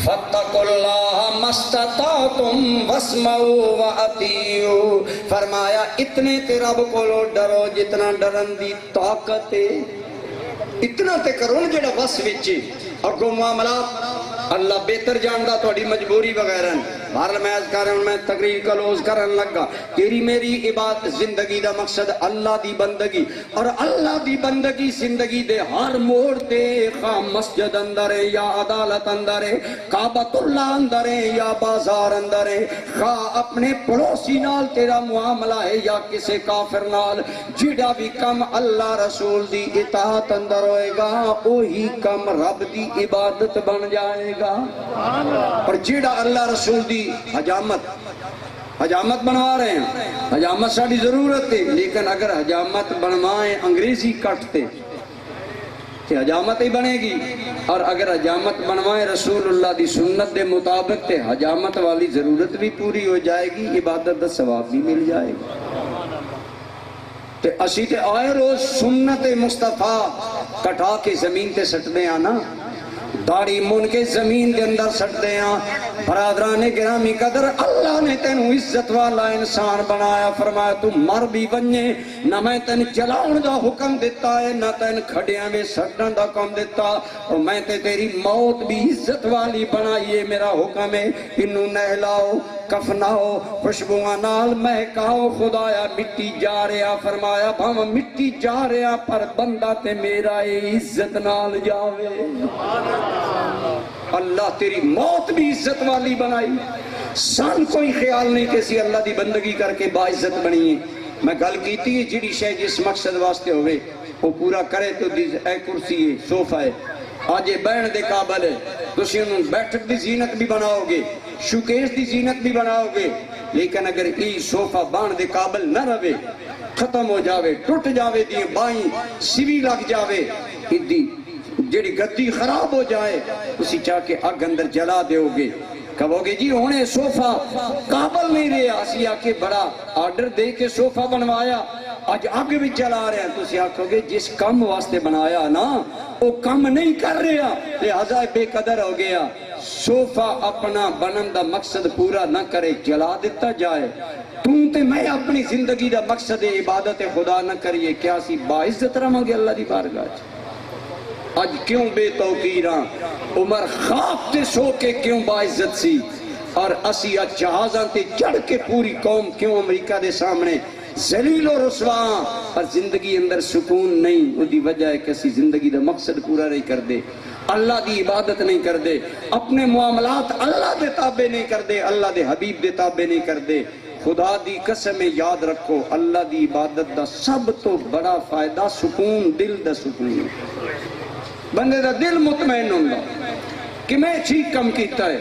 فَاتَّقُوا اللَّهَ مَا اسْتَطَعْتُمْ وَاسْمَعُوا وَأَطِیعُوا، فرمایا اتنے تے رب کو ڈرو جتنا ڈرن دی طاقت ہے، اتنا تے کرو نا جڑا وس وچ اگوں معاملات اللہ بہتر جاندا تہاڈی مجبوری وغیرہ۔ بہرحال میں عرض کر رہا ہوں، میں تقریر کلوز کرن لگا، تیری میری عبادت زندگی دا مقصد اللہ دی بندگی، اور اللہ دی بندگی زندگی دے ہر موڑ تے، خواہ مسجد اندر ہے یا عدالت اندر ہے، کعبۃ اللہ اندر ہے یا بازار اندر ہے، خواہ اپنے پڑوسی نال تیرا معاملہ ہے یا کسے کافر نال، جڑا بھی کم اللہ رسول دی اطاعت اندر ہوئے گا وہی کم رب دی عبادت بن جائے گا۔ اور جڑا اللہ رسول دی حجامت بنوا رہے ہیں، حجامت ساڑی ضرورت ہے، لیکن اگر حجامت بنوائیں انگریزی کٹتے تو حجامت ہی بنے گی، اور اگر حجامت بنوائیں رسول اللہ دی سنت دے مطابق تو حجامت والی ضرورت بھی پوری ہو جائے گی، عبادت دا ثواب بھی مل جائے گا۔ تو اسی تے آئے روز سنت مصطفیٰ کٹا کے زمین تے سٹنے آنا، داڑھی من کے زمین دے اندر سٹتے ہیں۔ برادران گرامی قدر، اللہ نے تینوں عزت والا انسان بنایا، فرمایا تو مر بھی بننے، نہ میں تین جلاؤن دا حکم دیتا ہے نہ تین کھڑیاں میں سٹن دا حکم دیتا، اور میں تے تیری موت بھی عزت والی بنائیے، میرا حکم ہے انہوں نہلاؤ، کفناؤ، خوشبوئاں نال مہکاؤ، خدایا مٹی جا رہا، فرمایا بھاں مٹی جا رہا پر بندہ تے میرا عزت نال جاوے۔ اللہ تیری موت بھی عزت والی بنائی، سان کوئی خیال نہیں کہ اسی اللہ دی بندگی کر کے باعزت بنی۔ میں گل کیتی ہے جڑی شے جس مقصد واسطے ہوئے وہ پورا کرے تو اے کرسی ہے، صوفہ ہے، آج یہ بہن دے قابل ہے، تسی انہوں بیٹھک دی زینت بھی بناؤ گے، شوکیس دی زینت بھی بناؤ گے، لیکن اگر ای صوفہ بہن دے قابل نہ رہے، ختم ہو جاوے، ٹوٹ جاوے دی بائیں سیوی لگ جاوے، جڑی گدی خراب ہو جائے اسی چاہ کے اگ اندر جلا دیو گے، کہو گے جی ہونے صوفہ قابل نہیں رہے آسیہ کے بڑا آرڈر دے کے صوفہ بنوایا آج آگے بھی چلا رہے ہیں. تو آکھو گے جس کم واسطے بنایا نا وہ کم نہیں کر رہا لہذا بے قدر ہو گیا. صوفہ اپنا بنن دا مقصد پورا نہ کرے جلا دیتا جائے. تم تے میں اپنی زندگی دا مقصد عبادت خدا نہ کریے کیا سی باعزت رہاں گے اللہ دی بارگاہ. آج کیوں بے توقیراں عمر خواب تے سو کے کیوں باعزت سی اور اسی آج جہازاں تے چڑھ کے پوری قوم کیوں امریکہ دے سامنے ذلیل و رسواں اور زندگی اندر سکون نہیں. وہ دی وجہ ہے کہ اسی زندگی دا مقصد پورا نہیں کر دے, اللہ دی عبادت نہیں کر دے, اپنے معاملات اللہ دے تابع نہیں کر دے, اللہ دے حبیب دے تابع نہیں کر دے. خدا دی قسم یاد رکھو اللہ دی عبادت دا سب تو بڑا فائدہ سکون دل دا سکون ہے. بندے دا دل مطمئن ہوگا کہ میں ٹھیک کم کیتا ہے.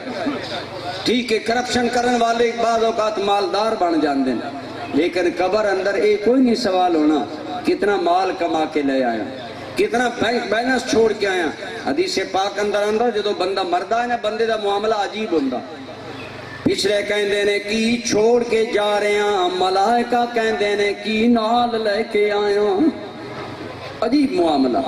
ٹھیک ہے کرپشن کرن والے بعض اوقات مالدار بن جاندے ہیں لیکن قبر اندر ایک کوئی نہیں سوال ہونا کتنا مال کما کے لے آیا, کتنا بینک بیلنس چھوڑ کے آیا. حدیث پاک اندر جدو بندہ مردہ ہے نا بندے دا معاملہ عجیب ہوندہ. پچھلے کہندے نے کی چھوڑ کے جا رہے ہیں, ملائکہ کہندے نے کی نال لے کے آیا. عجیب معاملہ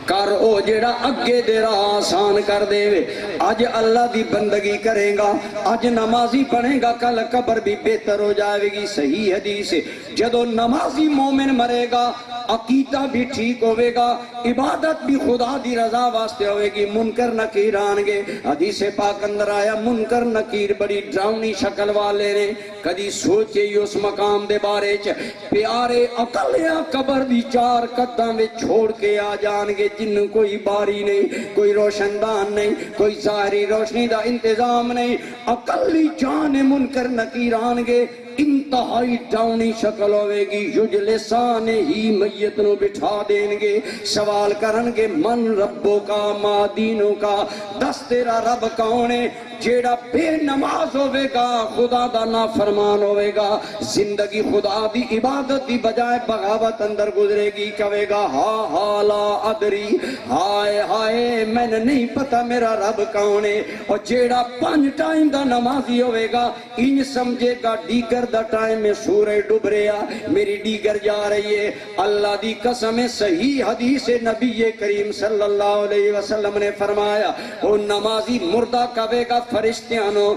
کر او جیڑا اگے دے راہ آسان کر دے وے. آج اللہ دی بندگی کرے گا, آج نمازی پڑھے گا, کل قبر بھی بہتر ہو جائے گی. صحیح حدیث ہے جدو نمازی مومن مرے گا عقیدہ بھی ٹھیک ہوئے گا, عبادت بھی خدا دی رضا واسطے ہوئے گی. منکر نکیر آنگے حدیث پاک اندر آیا منکر نکیر بڑی ڈراؤنی شکل والے نے کدی سوچے ہی اس مقام دے بارے چ پیارے اقلیاں قبر دی چار قداں میں چھوڑ کے آ جانگے جن کوئی باری نہیں, کوئی روشندان نہیں, کوئی ظاہری روشنی دا انتظام نہیں. اقلی جان منکر نکیر آنگے انتہائی ڈاؤنی شکل ہوئے گی. یجلسان ہی میت نو بٹھا دیں گے, سوال کرنگے من ربوں کا ما دینوں کا, دس تیرا رب کونے. جیڑا بے نماز ہوئے گا خدا دا نافرمان ہوئے گا, زندگی خدا دی عبادت دی بجائے بغاوت اندر گزرے گی. کہے گا ہا ہا لا ادری, ہائے ہائے میں نے نہیں پتا میرا رب کونے. اور جیڑا 5 ٹائم دا نمازی ہوئے گا ان سمجھے گا ڈیگر دا ٹائم میں سورج ڈوب رہا, میری ڈیگر جا رہی ہے. اللہ دی قسم صحیح حدیث نبی کریم صلی اللہ علیہ وسلم نے فرمایا وہ نمازی مردہ کہے گا فرشتیانو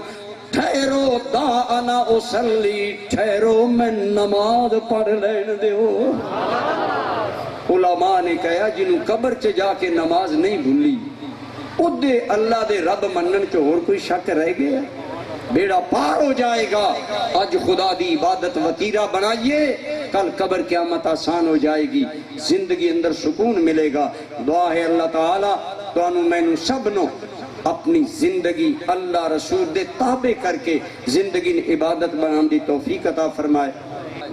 ٹھہرو دا انا اسلی, ٹھہرو میں نماز پڑھ لین دیو. علماء نے کہا جنہوں قبر چ جا کے نماز نہیں بھولی ادھے اللہ دے رب منن چ اور کوئی شک رہ گیا, بیڑا پار ہو جائے گا. آج خدا دی عبادت وطیرہ بنائیے, کل قبر قیامت آسان ہو جائے گی, زندگی اندر سکون ملے گا. دعا ہے اللہ تعالیٰ تو انہوں میں نو سب نو اپنی زندگی اللہ رسول دے تابع کر کے زندگی عبادت بنان دی توفیق عطا فرمائے.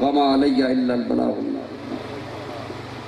وما علیہ الا البلاغ.